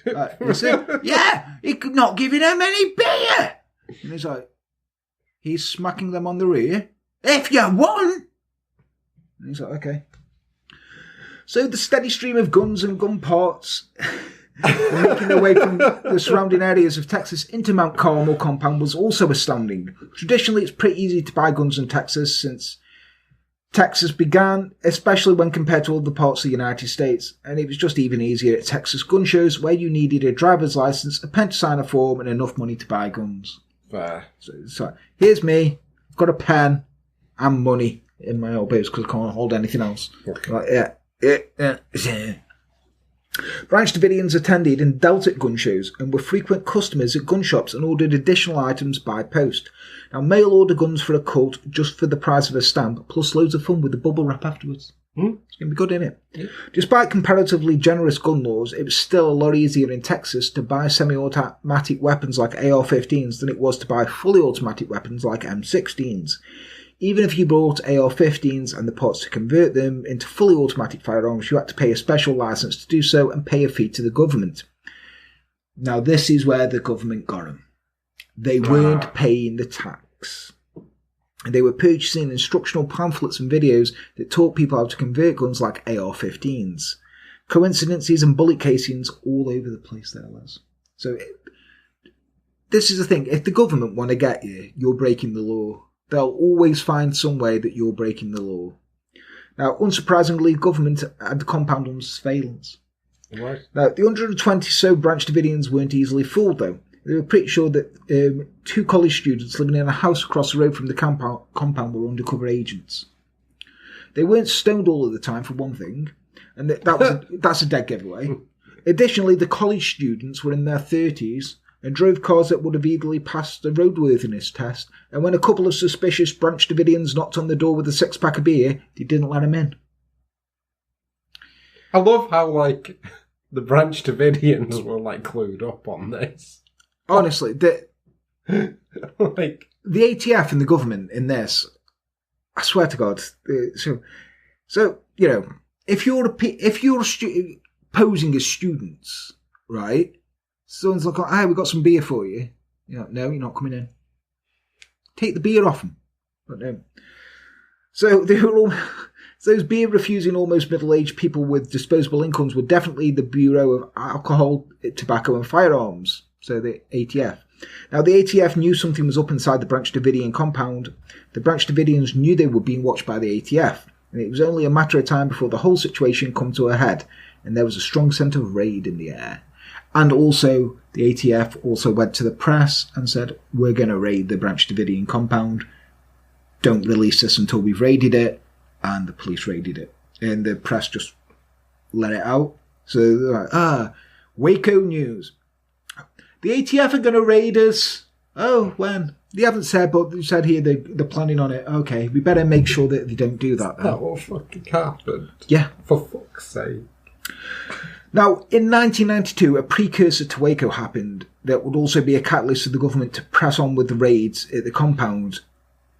Yeah, he's not giving them any beer. And he's like, he's smacking them on the rear. If you want. And he's like, okay. So the steady stream of guns and gun parts making their way from the surrounding areas of Texas into Mount Carmel compound was also astounding. Traditionally, it's pretty easy to buy guns in Texas since Texas began, especially when compared to other parts of the United States, and it was just even easier at Texas gun shows where you needed a driver's license, a pen to sign a form, and enough money to buy guns. Fair. So here's me, I've got a pen and money in my elbows because I can't hold anything else. Okay. Like, yeah. Branch Davidians attended and dealt at gun shows and were frequent customers at gun shops and ordered additional items by post. Now, mail order guns for a cult just for the price of a stamp, plus loads of fun with the bubble wrap afterwards. It's going to be good, isn't it? Yeah. Despite comparatively generous gun laws, it was still a lot easier in Texas to buy semi-automatic weapons like AR-15s than it was to buy fully automatic weapons like M16s. Even if you bought AR-15s and the parts to convert them into fully automatic firearms, you had to pay a special license to do so and pay a fee to the government. Now, this is where the government got them. They weren't paying the tax. They were purchasing instructional pamphlets and videos that taught people how to convert guns like AR-15s. Coincidences and bullet casings all over the place there, Les. So, this is the thing. If the government want to get you, you're breaking the law. They'll always find some way that you're breaking the law. Now, unsurprisingly, government had the compound on surveillance. Right. Now, the 120 so Branch Davidians weren't easily fooled, though. They were pretty sure that 2 college students living in a house across the road from the compound were undercover agents. They weren't stoned all of the time, for one thing, And that's a dead giveaway. Additionally, the college students were in their 30s and drove cars that would have easily passed the roadworthiness test. And when a couple of suspicious Branch Davidians knocked on the door with a 6-pack of beer, they didn't let them in. I love how, like, the Branch Davidians were, like, clued up on this. Honestly, the like... ATF and the government in this, I swear to God. So you know, if you're posing as students, right? Someone's like, "Hey, we got some beer for you." You know, no, you're not coming in. Take the beer off them. But no. So they were all. So those beer-refusing, almost middle-aged people with disposable incomes were definitely the Bureau of Alcohol, Tobacco and Firearms, so the ATF. Now, the ATF knew something was up inside the Branch Davidian compound. The Branch Davidians knew they were being watched by the ATF, and it was only a matter of time before the whole situation come to a head, and there was a strong scent of raid in the air. And also, the ATF also went to the press and said, we're going to raid the Branch Davidian compound. Don't release this until we've raided it. And the police raided it. And the press just let it out. So they're like, Waco News. The ATF are going to raid us. Oh, when? They haven't said, but they said here they're planning on it. Okay, we better make sure that they don't do that then. That will fucking happen. Yeah. For fuck's sake. Now, in 1992, a precursor to Waco happened that would also be a catalyst for the government to press on with the raids at the compound.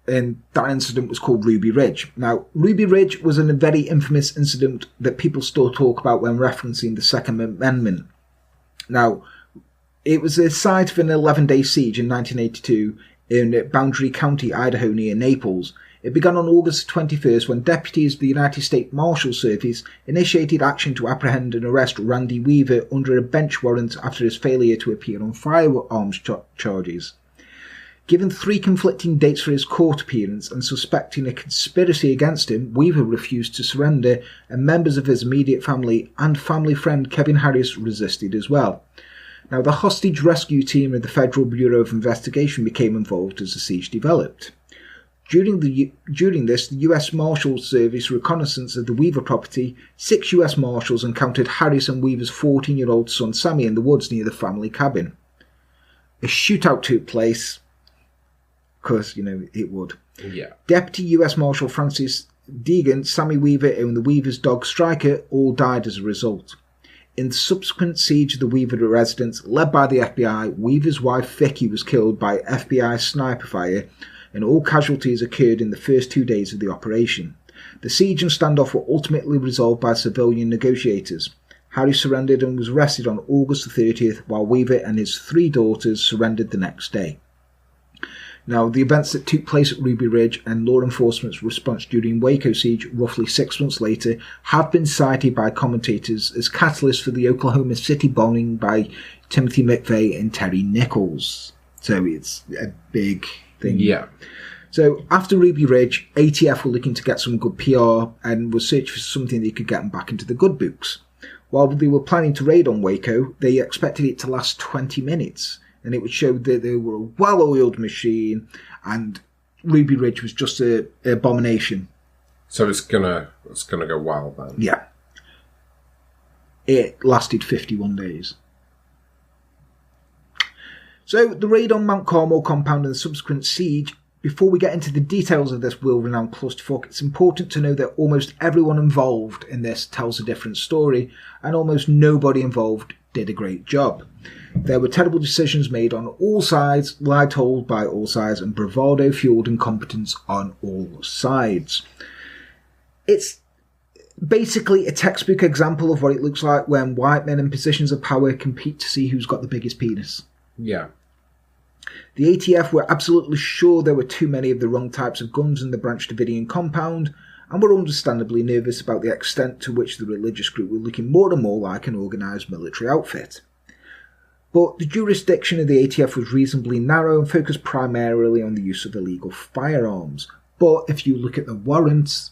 And that incident was called Ruby Ridge. Now, Ruby Ridge was a very infamous incident that people still talk about when referencing the Second Amendment. Now, it was the site of an 11-day siege in 1982 in Boundary County, Idaho, near Naples. It began on August 21st when deputies of the United States Marshal Service initiated action to apprehend and arrest Randy Weaver under a bench warrant after his failure to appear on firearms charges. Given 3 conflicting dates for his court appearance and suspecting a conspiracy against him, Weaver refused to surrender, and members of his immediate family and family friend Kevin Harris resisted as well. Now, the hostage rescue team of the Federal Bureau of Investigation became involved as the siege developed. During this, the U.S. Marshal Service reconnaissance of the Weaver property, 6 U.S. Marshals encountered Harris and Weaver's 14-year-old son Sammy in the woods near the family cabin. A shootout took place. Because, you know, it would. Yeah. Deputy U.S. Marshal Francis Deegan, Sammy Weaver, and the Weaver's dog Striker all died as a result. In the subsequent siege of the Weaver residence, led by the FBI, Weaver's wife Vicky was killed by FBI sniper fire, and all casualties occurred in the first 2 days of the operation. The siege and standoff were ultimately resolved by civilian negotiators. Harry surrendered and was arrested on August the 30th, while Weaver and his 3 daughters surrendered the next day. Now, the events that took place at Ruby Ridge and law enforcement's response during Waco siege roughly 6 months later have been cited by commentators as catalysts for the Oklahoma City bombing by Timothy McVeigh and Terry Nichols. So it's a big thing. Yeah. So after Ruby Ridge, ATF were looking to get some good PR and were searching for something that could get them back into the good books. While they were planning to raid on Waco, they expected it to last 20 minutes. And it would show that they were a well-oiled machine, and Ruby Ridge was just an abomination. So it's gonna go well then. Yeah. It lasted 51 days. So the raid on Mount Carmel compound and the subsequent siege. Before we get into the details of this world-renowned clusterfuck, it's important to know that almost everyone involved in this tells a different story, and almost nobody involved did a great job. There were terrible decisions made on all sides, lied told by all sides, and bravado fueled incompetence on all sides. It's basically a textbook example of what it looks like when white men in positions of power compete to see who's got the biggest penis. Yeah. The ATF were absolutely sure there were too many of the wrong types of guns in the Branch Davidian compound, and were understandably nervous about the extent to which the religious group were looking more and more like an organised military outfit. But the jurisdiction of the ATF was reasonably narrow and focused primarily on the use of illegal firearms. But if you look at the warrants,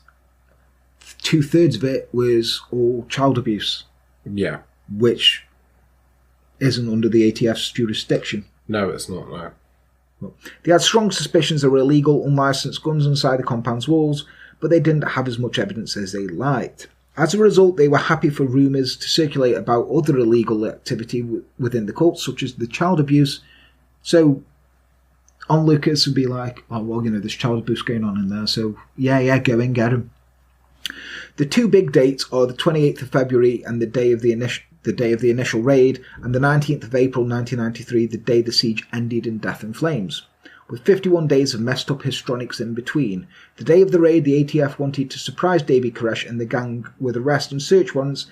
2/3 of it was all child abuse. Yeah. Which isn't under the ATF's jurisdiction. No, it's not, no. Well, they had strong suspicions there were illegal, unlicensed guns inside the compound's walls, but they didn't have as much evidence as they liked. As a result, they were happy for rumours to circulate about other illegal activity within the cult, such as the child abuse. So onlookers would be like, oh, well, there's child abuse going on in there, so yeah, go and get him. The two big dates are the 28th of February and the day of the initial raid, and the 19th of April 1993, the day the siege ended in death and flames. With 51 days of messed up histrionics in between. The day of the raid, the ATF wanted to surprise David Koresh and the gang with arrest and search warrants,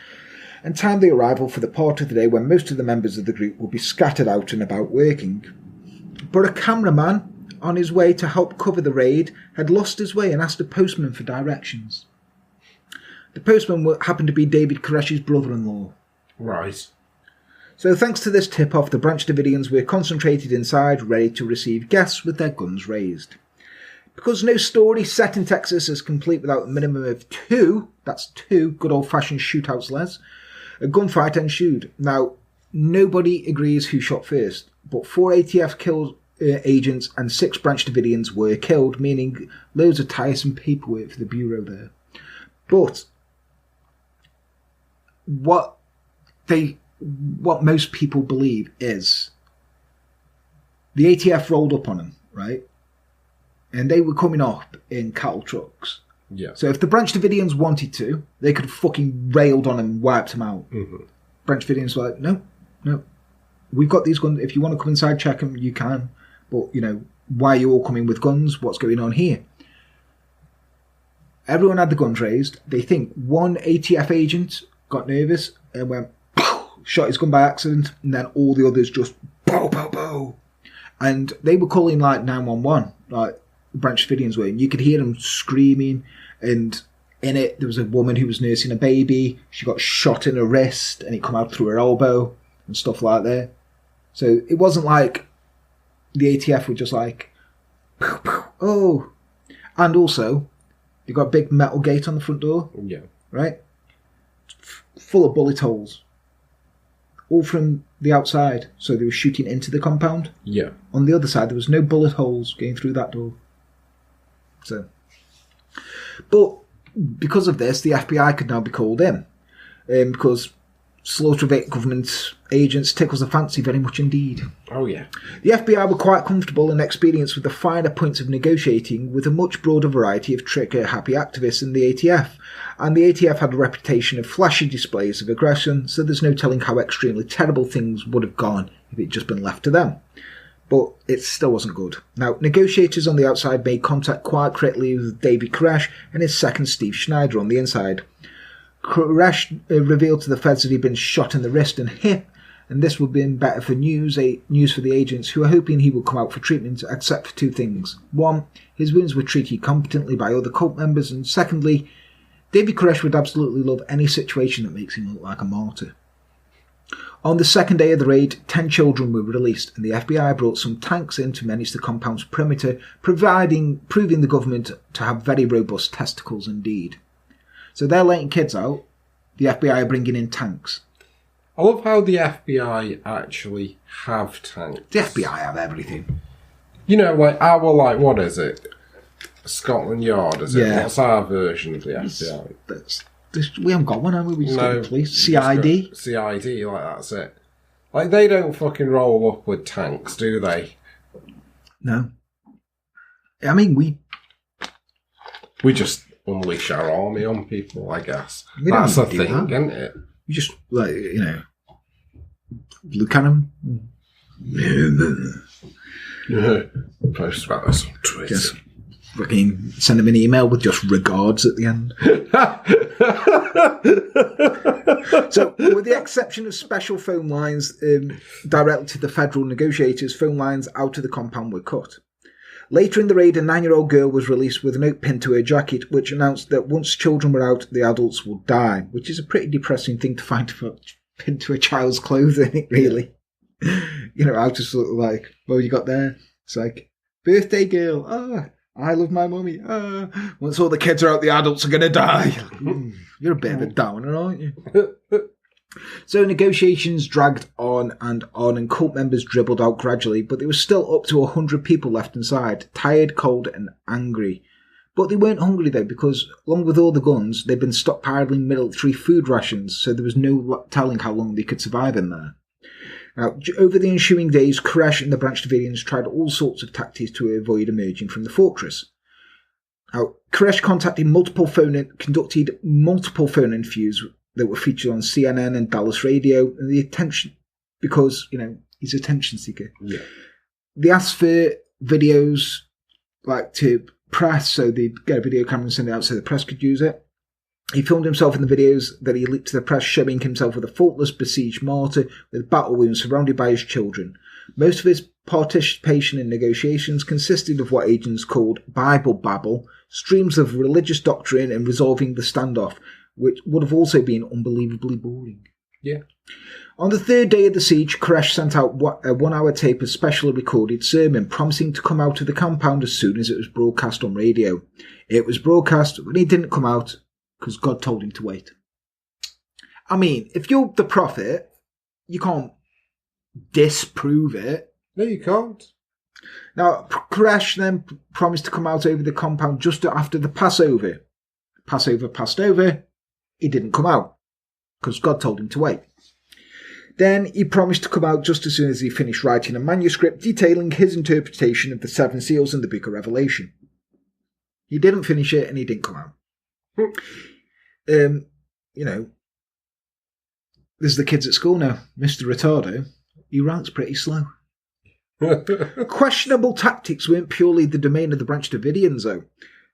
and timed the arrival for the part of the day when most of the members of the group will be scattered out and about working. But a cameraman, on his way to help cover the raid, had lost his way and asked a postman for directions. The postman happened to be David Koresh's brother-in-law. Right. So thanks to this tip-off, the Branch Davidians were concentrated inside, ready to receive guests with their guns raised. Because no story set in Texas is complete without a minimum of two good old-fashioned shootouts, Les, a gunfight ensued. Now, nobody agrees who shot first, but 4 ATF killed agents and 6 Branch Davidians were killed, meaning loads of tiresome paperwork for the Bureau there. But what most people believe is the ATF rolled up on them, right? And they were coming up in cattle trucks. Yeah. So if the Branch Davidians wanted to, they could have fucking railed on them and wiped them out. Mm-hmm. Branch Davidians were like, no. We've got these guns. If you want to come inside, check them, you can. But, why are you all coming with guns? What's going on here? Everyone had the guns raised. They think one ATF agent got nervous and went, shot his gun by accident, and then all the others just pow, pow, pow. And they were calling like 911, like the Branch Davidians were. And you could hear them screaming, and in it there was a woman who was nursing a baby. She got shot in her wrist, and it come out through her elbow and stuff like that. So it wasn't like the ATF were just like, pow, pow, oh. And also, they got a big metal gate on the front door. Yeah. Right? Full of bullet holes. All from the outside, so they were shooting into the compound. Yeah. On the other side, there was no bullet holes going through that door. So, but because of this, the FBI could now be called in, because slaughter of 8 government agents tickles the fancy very much indeed. Oh yeah. The FBI were quite comfortable and experienced with the finer points of negotiating with a much broader variety of trigger-happy activists than the ATF. And the ATF had a reputation of flashy displays of aggression, so there's no telling how extremely terrible things would have gone if it had just been left to them. But it still wasn't good. Now, negotiators on the outside made contact quite correctly with David Koresh and his second Steve Schneider on the inside. Koresh revealed to the feds that he'd been shot in the wrist and hip, and this would have been better for news for the agents, who were hoping he would come out for treatment, except for 2 things. 1, his wounds were treated competently by other cult members, and secondly, David Koresh would absolutely love any situation that makes him look like a martyr. On the second day of the raid, 10 children were released, and the FBI brought some tanks in to manage the compound's perimeter, proving the government to have very robust testicles indeed. So they're letting kids out, the FBI are bringing in tanks. I love how the FBI actually have tanks. The FBI have everything. What is it? Scotland Yard, is it? Yeah. What's our version of the FBI? We haven't got one, have we? We just got the police. CID. CID, that's it. They don't fucking roll up with tanks, do they? No. I mean, we just unleash our army on people, I guess. We That's don't a do thing, that. isn't it? You just, look at them. Post about this on Twitter. Just fucking send them an email with just regards at the end. So, with the exception of special phone lines directed to the federal negotiators, phone lines out of the compound were cut. Later in the raid, a 9-year-old girl was released with a note pinned to her jacket, which announced that once children were out, the adults would die, which is a pretty depressing thing to find pinned to a child's clothing, really. I just sort of like, what have you got there? It's like, birthday girl, I love my mummy, once all the kids are out, the adults are going to die. You're a bit of a downer, aren't you? So negotiations dragged on, and cult members dribbled out gradually, but there was still up to 100 people left inside, tired, cold, and angry. But they weren't hungry though, because along with all the guns, they'd been stockpiling military food rations, so there was no telling how long they could survive in there. Now, over the ensuing days, Koresh and the Branch Davidians tried all sorts of tactics to avoid emerging from the fortress. Now, Koresh conducted multiple phone interviews that were featured on CNN and Dallas radio, and the attention, because, he's an attention seeker. Yeah. They asked for videos, to press, so they'd get a video camera and send it out so the press could use it. He filmed himself in the videos that he leaked to the press, showing himself with a faultless besieged martyr with battle wounds surrounded by his children. Most of his participation in negotiations consisted of what agents called Bible babble, streams of religious doctrine and resolving the standoff, which would have also been unbelievably boring. Yeah. On the third day of the siege, Koresh sent out a 1-hour tape of specially recorded sermon, promising to come out of the compound as soon as it was broadcast on radio. It was broadcast, but he didn't come out because God told him to wait. I mean, if you're the prophet, you can't disprove it. No, you can't. Now, Koresh then promised to come out over the compound just after the Passover. Passover passed over. He didn't come out because God told him to wait. Then he promised to come out just as soon as he finished writing a manuscript detailing his interpretation of the 7 seals in the Book of Revelation. He didn't finish it and he didn't come out. There's the kids at school now. Mr. Retardo, he writes pretty slow. Questionable tactics weren't purely the domain of the Branch Davidians,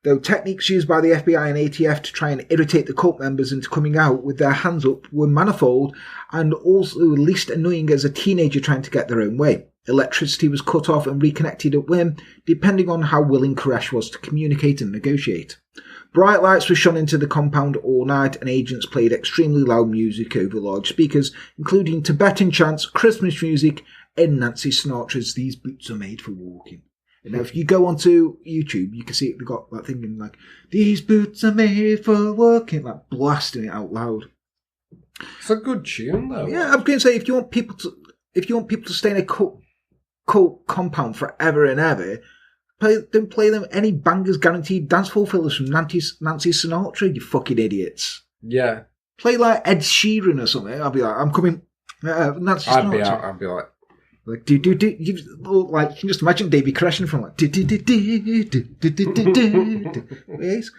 though techniques used by the FBI and ATF to try and irritate the cult members into coming out with their hands up were manifold and also least annoying as a teenager trying to get their own way. Electricity was cut off and reconnected at whim, depending on how willing Koresh was to communicate and negotiate. Bright lights were shone into the compound all night, and agents played extremely loud music over large speakers, including Tibetan chants, Christmas music, and Nancy Sinatra's "These Boots Are Made for Walking." And now if you go onto YouTube, you can see it, they've got that thing in "These boots are made for walking," blasting it out loud. It's a good tune, though. Yeah, I was going to say, if you want people to stay in a cult compound forever and ever, don't play them any bangers guaranteed dancehall fillers from Nancy Sinatra, you fucking idiots. Yeah. Play Ed Sheeran or something. I'll be like, I'm coming. Nancy Sinatra. I'd be like. You can just imagine David Koresh from yes.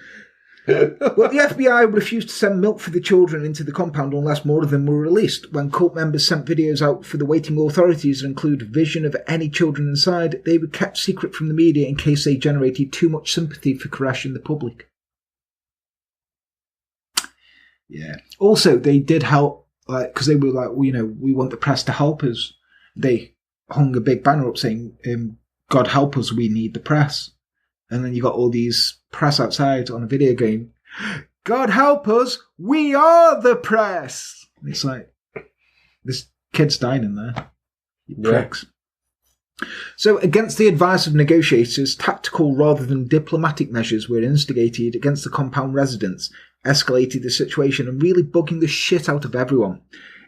Well, the FBI refused to send milk for the children into the compound unless more of them were released. When cult members sent videos out for the waiting authorities that include vision of any children inside, they were kept secret from the media in case they generated too much sympathy for Koresh in the public. Yeah. Also, they did help, because they were we want the press to help us. They hung a big banner up saying, God help us, we need the press. And then you got all these press outside on a video game, God help us, we are the press. And it's like, this kid's dying in there. You pricks. So against the advice of negotiators, tactical rather than diplomatic measures were instigated against the compound residents, escalated the situation and really bugging the shit out of everyone.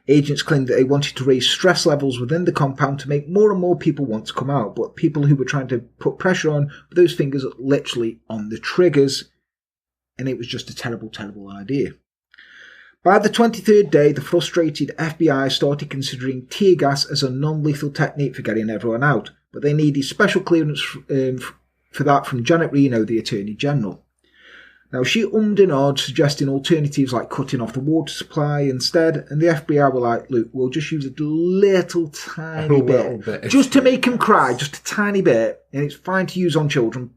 Agents claimed that they wanted to raise stress levels within the compound to make more and more people want to come out, but people who were trying to put pressure on with those fingers literally on the triggers, and it was just a terrible, terrible idea. By the 23rd day, the frustrated FBI started considering tear gas as a non-lethal technique for getting everyone out, but they needed special clearance for that from Janet Reno, the Attorney General. Now, she ummed and ahed, suggesting alternatives like cutting off the water supply instead, and the FBI were like, look, we'll just use a little tiny bit just to make them cry, just a tiny bit, and it's fine to use on children,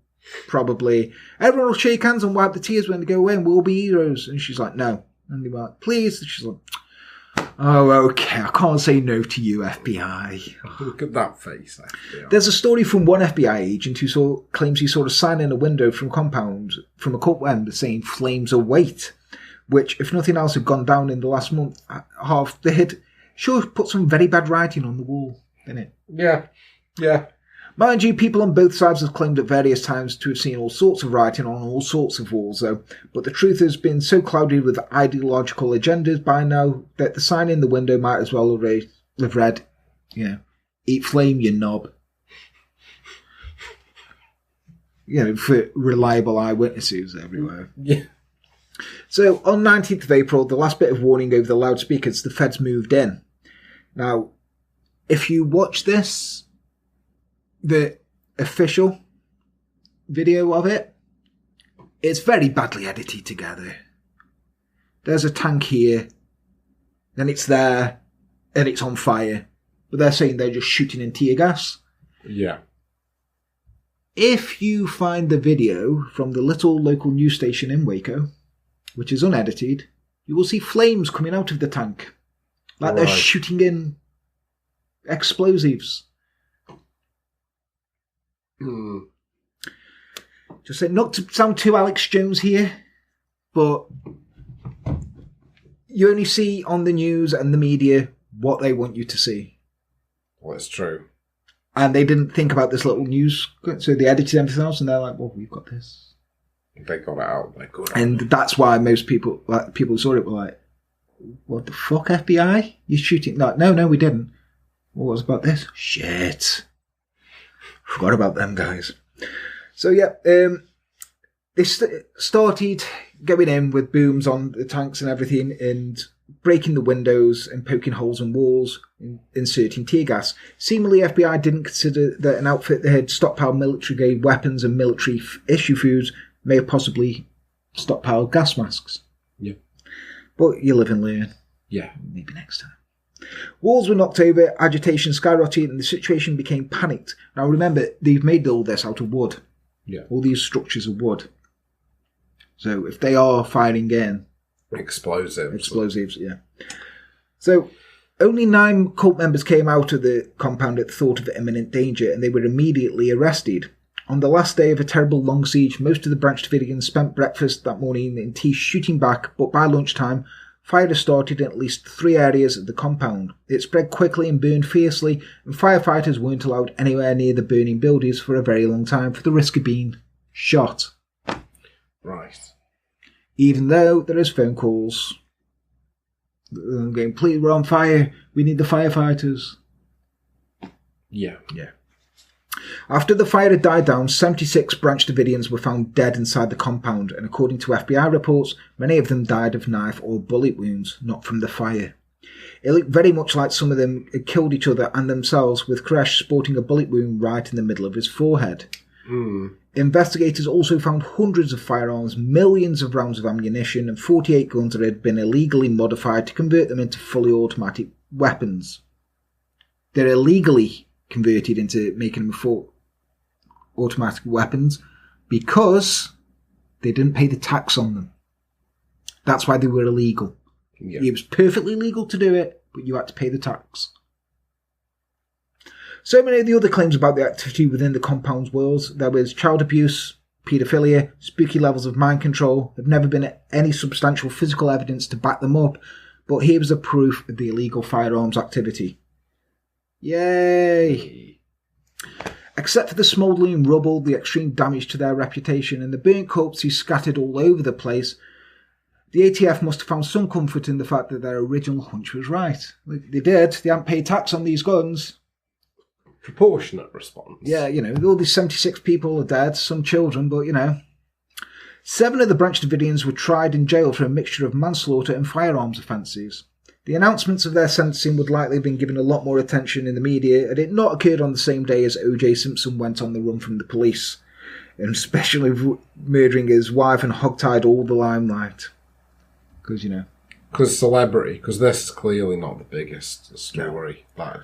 probably. Everyone will shake hands and wipe the tears when they go away, and we'll be heroes. And she's like, no. And they were like, please. And she's like, oh, okay, I can't say no to you, FBI. Look at that face, FBI. There's a story from one FBI agent who claims he saw a sign in a window from compound from a cult member saying flames await, which, if nothing else had gone down in the last month, half, they had sure put some very bad writing on the wall, didn't it? Yeah. Mind you, people on both sides have claimed at various times to have seen all sorts of writing on all sorts of walls, though, but the truth has been so clouded with ideological agendas by now that the sign in the window might as well have read, eat flame, you knob. for reliable eyewitnesses everywhere. Yeah. So on 19th of April, the last bit of warning over the loudspeakers, the feds moved in. Now, if you watch this, the official video of it, it's very badly edited together. There's a tank here, then it's there, and it's on fire. But they're saying they're just shooting in tear gas. Yeah. If you find the video from the little local news station in Waco, which is unedited, you will see flames coming out of the tank. Like they're shooting in explosives. Just say, not to sound too Alex Jones here, but you only see on the news and the media what they want you to see. Well, it's true. And they didn't think about this little news, so they edited everything else, and they're like, well, we've got this. They got it out. They got it. And that's why most people, people who saw it were like, what the fuck, FBI? You're shooting? No, we didn't. What was about this? Shit. Forgot about them guys. So, yeah, they started going in with booms on the tanks and everything, and breaking the windows and poking holes in walls, and inserting tear gas. Seemingly, FBI didn't consider that an outfit that had stockpiled military-grade weapons and military-issue foods may have possibly stockpiled gas masks. Yeah. But you live and learn. Yeah. Maybe next time. Walls were knocked over, agitation skyrocketed, and the situation became panicked. Now remember, they've made all this out of wood. Yeah. All these structures are wood. So if they are firing in... Explosives, yeah. So only 9 cult members came out of the compound at the thought of imminent danger, and they were immediately arrested. On the last day of a terrible long siege, most of the Branch Davidians spent breakfast that morning in tea shooting back, but by lunchtime, fire had started in at least 3 areas of the compound. It spread quickly and burned fiercely, and firefighters weren't allowed anywhere near the burning buildings for a very long time for the risk of being shot. Right. Even though there is phone calls going, please, we're on fire, we need the firefighters. Yeah. After the fire had died down, 76 Branch Davidians were found dead inside the compound, and according to FBI reports, many of them died of knife or bullet wounds, not from the fire. It looked very much like some of them had killed each other and themselves, with Koresh sporting a bullet wound right in the middle of his forehead. Investigators also found hundreds of firearms, millions of rounds of ammunition, and 48 guns that had been illegally modified to convert them into fully automatic weapons. They're illegally converted into making them full automatic weapons because they didn't pay the tax on them. That's why they were illegal. Yeah. It was perfectly legal to do it, but you had to pay the tax. So many of the other claims about the activity within the compound's walls, there was child abuse, paedophilia, spooky levels of mind control. There have never been any substantial physical evidence to back them up, but here was a proof of the illegal firearms activity. Yay! Except for the smouldering rubble, the extreme damage to their reputation, and the burnt corpses scattered all over the place, the ATF must have found some comfort in the fact that their original hunch was right. They did. They hadn't paid tax on these guns. Proportionate response. Yeah, all these 76 people are dead, some children, but 7 of the Branch Davidians were tried in jail for a mixture of manslaughter and firearms offences. The announcements of their sentencing would likely have been given a lot more attention in the media had it not occurred on the same day as O.J. Simpson went on the run from the police, and especially murdering his wife and hogtied all the limelight. Because, Because celebrity, because this is clearly not the biggest story. No.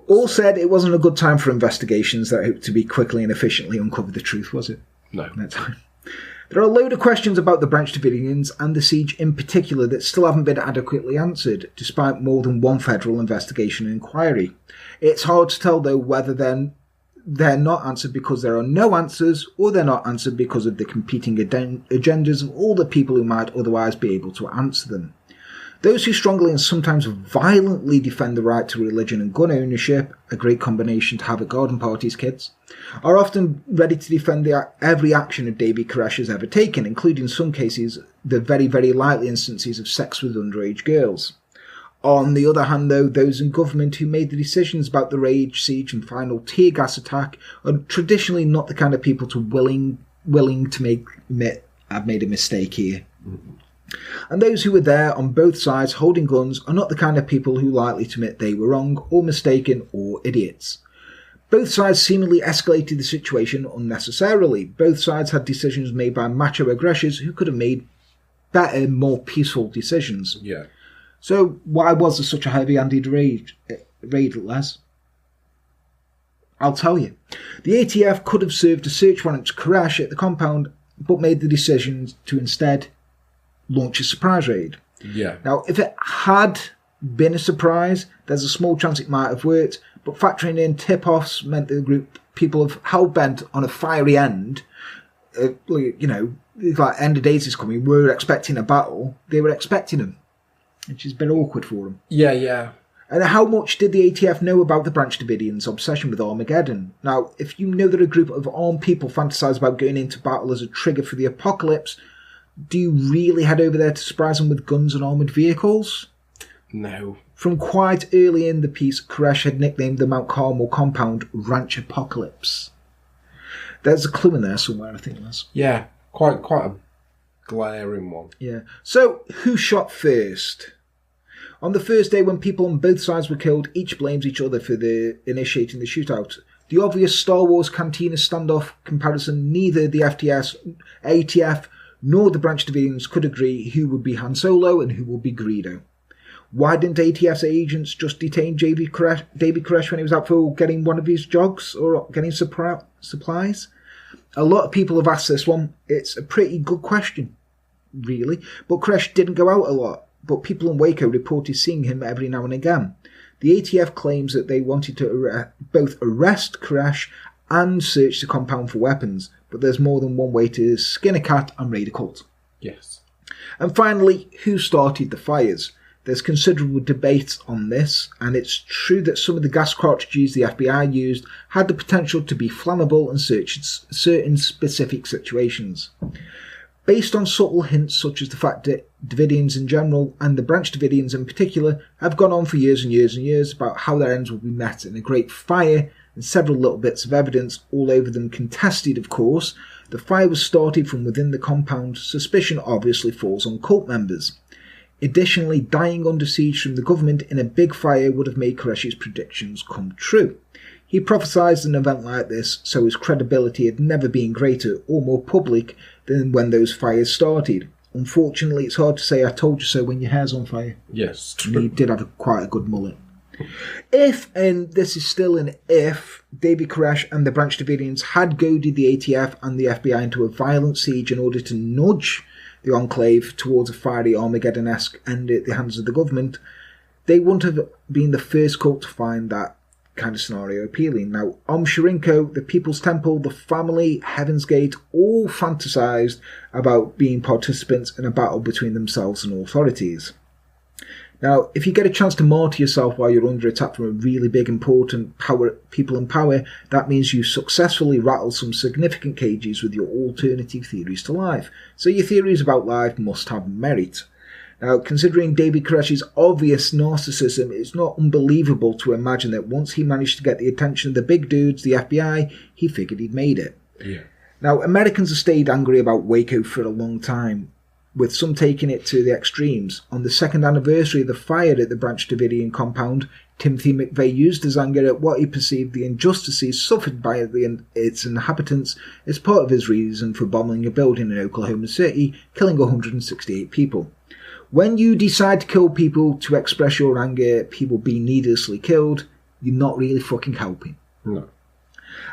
All said, it wasn't a good time for investigations that hoped to be quickly and efficiently uncover the truth, was it? No. That time. There are a load of questions about the Branch Davidians and the siege in particular that still haven't been adequately answered, despite more than one federal investigation and inquiry. It's hard to tell, though, whether they're not answered because there are no answers, or they're not answered because of the competing agendas of all the people who might otherwise be able to answer them. Those who strongly and sometimes violently defend the right to religion and gun ownership, a great combination to have at garden parties, kids, are often ready to defend every action of David Koresh has ever taken, including in some cases the very, very likely instances of sex with underage girls. On the other hand, though, those in government who made the decisions about the raid, siege and final tear gas attack are traditionally not the kind of people to willing to admit, I've made a mistake here. Mm-hmm. And those who were there on both sides holding guns are not the kind of people who are likely to admit they were wrong or mistaken or idiots. Both sides seemingly escalated the situation unnecessarily. Both sides had decisions made by macho aggressors who could have made better, more peaceful decisions. Yeah. So why was there such a heavy-handed raid, Les? I'll tell you. The ATF could have served a search warrant to Koresh at the compound, but made the decision to instead launch a surprise raid. Yeah. Now, if it had been a surprise, there's a small chance it might have worked, but factoring in tip-offs meant that the group people have hell-bent on a fiery end. Like end of days is coming, we're expecting a battle. They were expecting them, which is a bit awkward for them. Yeah. And how much did the ATF know about the Branch Davidians' obsession with Armageddon? Now, if you know that a group of armed people fantasise about going into battle as a trigger for the apocalypse, do you really head over there to surprise them with guns and armoured vehicles? No. From quite early in the piece, Koresh had nicknamed the Mount Carmel compound Ranch Apocalypse. There's a clue in there somewhere, I think, Les. Yeah, quite a glaring one. Yeah. So, who shot first? On the first day when people on both sides were killed, each blames each other for initiating the shootout. The obvious Star Wars Cantina standoff comparison, neither the ATF nor the Branch Davidians could agree who would be Han Solo and who would be Greedo. Why didn't ATF's agents just detain David Koresh when he was out for getting one of his jogs or getting supplies? A lot of people have asked this one. It's a pretty good question, really. But Koresh didn't go out a lot. But people in Waco reported seeing him every now and again. The ATF claims that they wanted to both arrest Koresh and search the compound for weapons. But there's more than one way to skin a cat and raid a cult. Yes. And finally, who started the fires? There's considerable debate on this, and it's true that some of the gas cartridges the FBI used had the potential to be flammable in certain specific situations. Based on subtle hints such as the fact that Davidians in general, and the Branch Davidians in particular, have gone on for years and years and years about how their ends will be met in a great fire, and several little bits of evidence, all over them contested of course, the fire was started from within the compound. Suspicion obviously falls on cult members. Additionally, dying under siege from the government in a big fire would have made Koresh's predictions come true. He prophesied an event like this, so his credibility had never been greater or more public than when those fires started. Unfortunately, it's hard to say I told you so when your hair's on fire. Yes, true. And he did have quite a good mullet. If, and this is still an if, David Koresh and the Branch Davidians had goaded the ATF and the FBI into a violent siege in order to nudge the Enclave towards a fiery Armageddon-esque end at the hands of the government, they wouldn't have been the first cult to find that kind of scenario appealing. Now, Sharinko, the People's Temple, the family, Heaven's Gate, all fantasized about being participants in a battle between themselves and authorities. Now, if you get a chance to martyr yourself while you're under attack from a really big, important people in power, that means you successfully rattle some significant cages with your alternative theories to life. So your theories about life must have merit. Now, considering David Koresh's obvious narcissism, it's not unbelievable to imagine that once he managed to get the attention of the big dudes, the FBI, he figured he'd made it. Yeah. Now, Americans have stayed angry about Waco for a long time, with some taking it to the extremes. On the second anniversary of the fire at the Branch Davidian compound, Timothy McVeigh used his anger at what he perceived the injustices suffered by its inhabitants as part of his reason for bombing a building in Oklahoma City, killing 168 people. When you decide to kill people to express your anger at people being needlessly killed, you're not really fucking helping. No.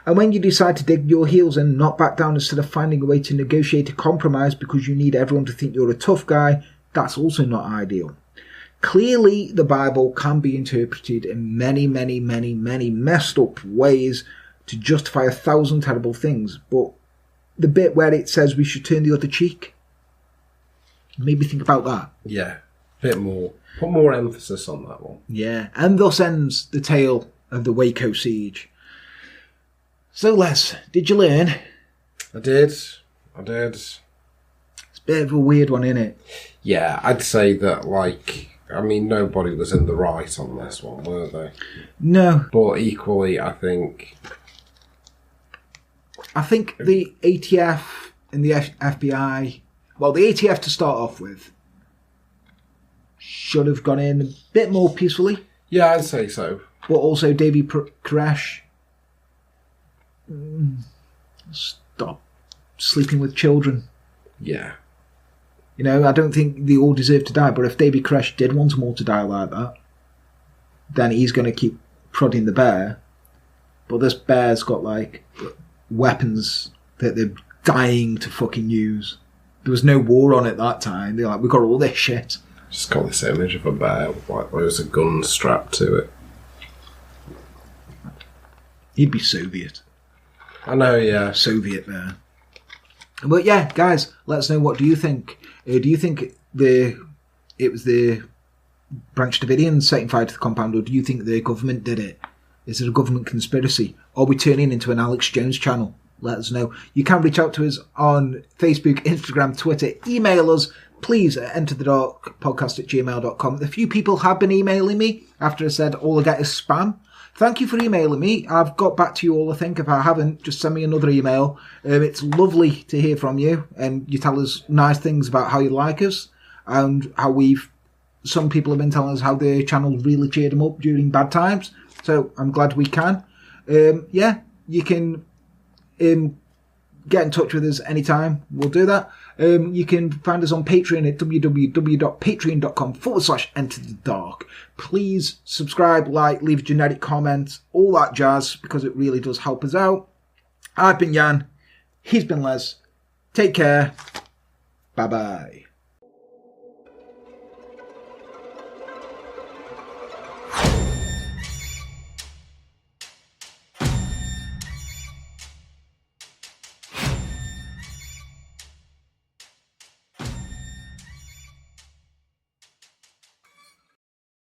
And when you decide to dig your heels in and not back down instead of finding a way to negotiate a compromise because you need everyone to think you're a tough guy, that's also not ideal. Clearly, the Bible can be interpreted in many, many, many, many messed up ways to justify 1,000 terrible things. But the bit where it says we should turn the other cheek, maybe think about that. Yeah, a bit more. Put more emphasis on that one. Yeah, and thus ends the tale of the Waco siege. So, Les, did you learn? I did. It's a bit of a weird one, isn't it? Yeah, I'd say that, like, I mean, nobody was in the right on this one, were they? No. But equally, I think the ATF and the FBI, well, the ATF to start off with, should have gone in a bit more peacefully. Yeah, I'd say so. But also David Koresh, stop sleeping with children. Yeah. You know, I don't think they all deserve to die, but if David Koresh did want them all to die like that, then he's going to keep prodding the bear. But this bear's got, like, weapons that they're dying to fucking use. There was no war on at that time. They're like, we've got all this shit. Just got this image of a bear with, like, there's a gun strapped to it. He'd be Soviet. I know, yeah. Soviet bear. But yeah, guys, let us know, what do you think? Do you think it was the Branch Davidians setting fire to the compound, or do you think the government did it? Is it a government conspiracy? Are we turning into an Alex Jones channel? Let us know. You can reach out to us on Facebook, Instagram, Twitter. Email us, please, at enterthedarkpodcast@gmail.com. A few people have been emailing me after I said all I get is spam. Thank you for emailing me. I've got back to you all, I think. If I haven't, just send me another email. It's lovely to hear from you, and you tell us nice things about how you like us, and how some people have been telling us how the channel really cheered them up during bad times. So I'm glad we can. Yeah, you can get in touch with us anytime. We'll do that. You can find us on Patreon at www.patreon.com/enterthedark. Please subscribe, like, leave a generic comment, all that jazz, because it really does help us out. I've been Jan. He's been Les. Take care. Bye-bye.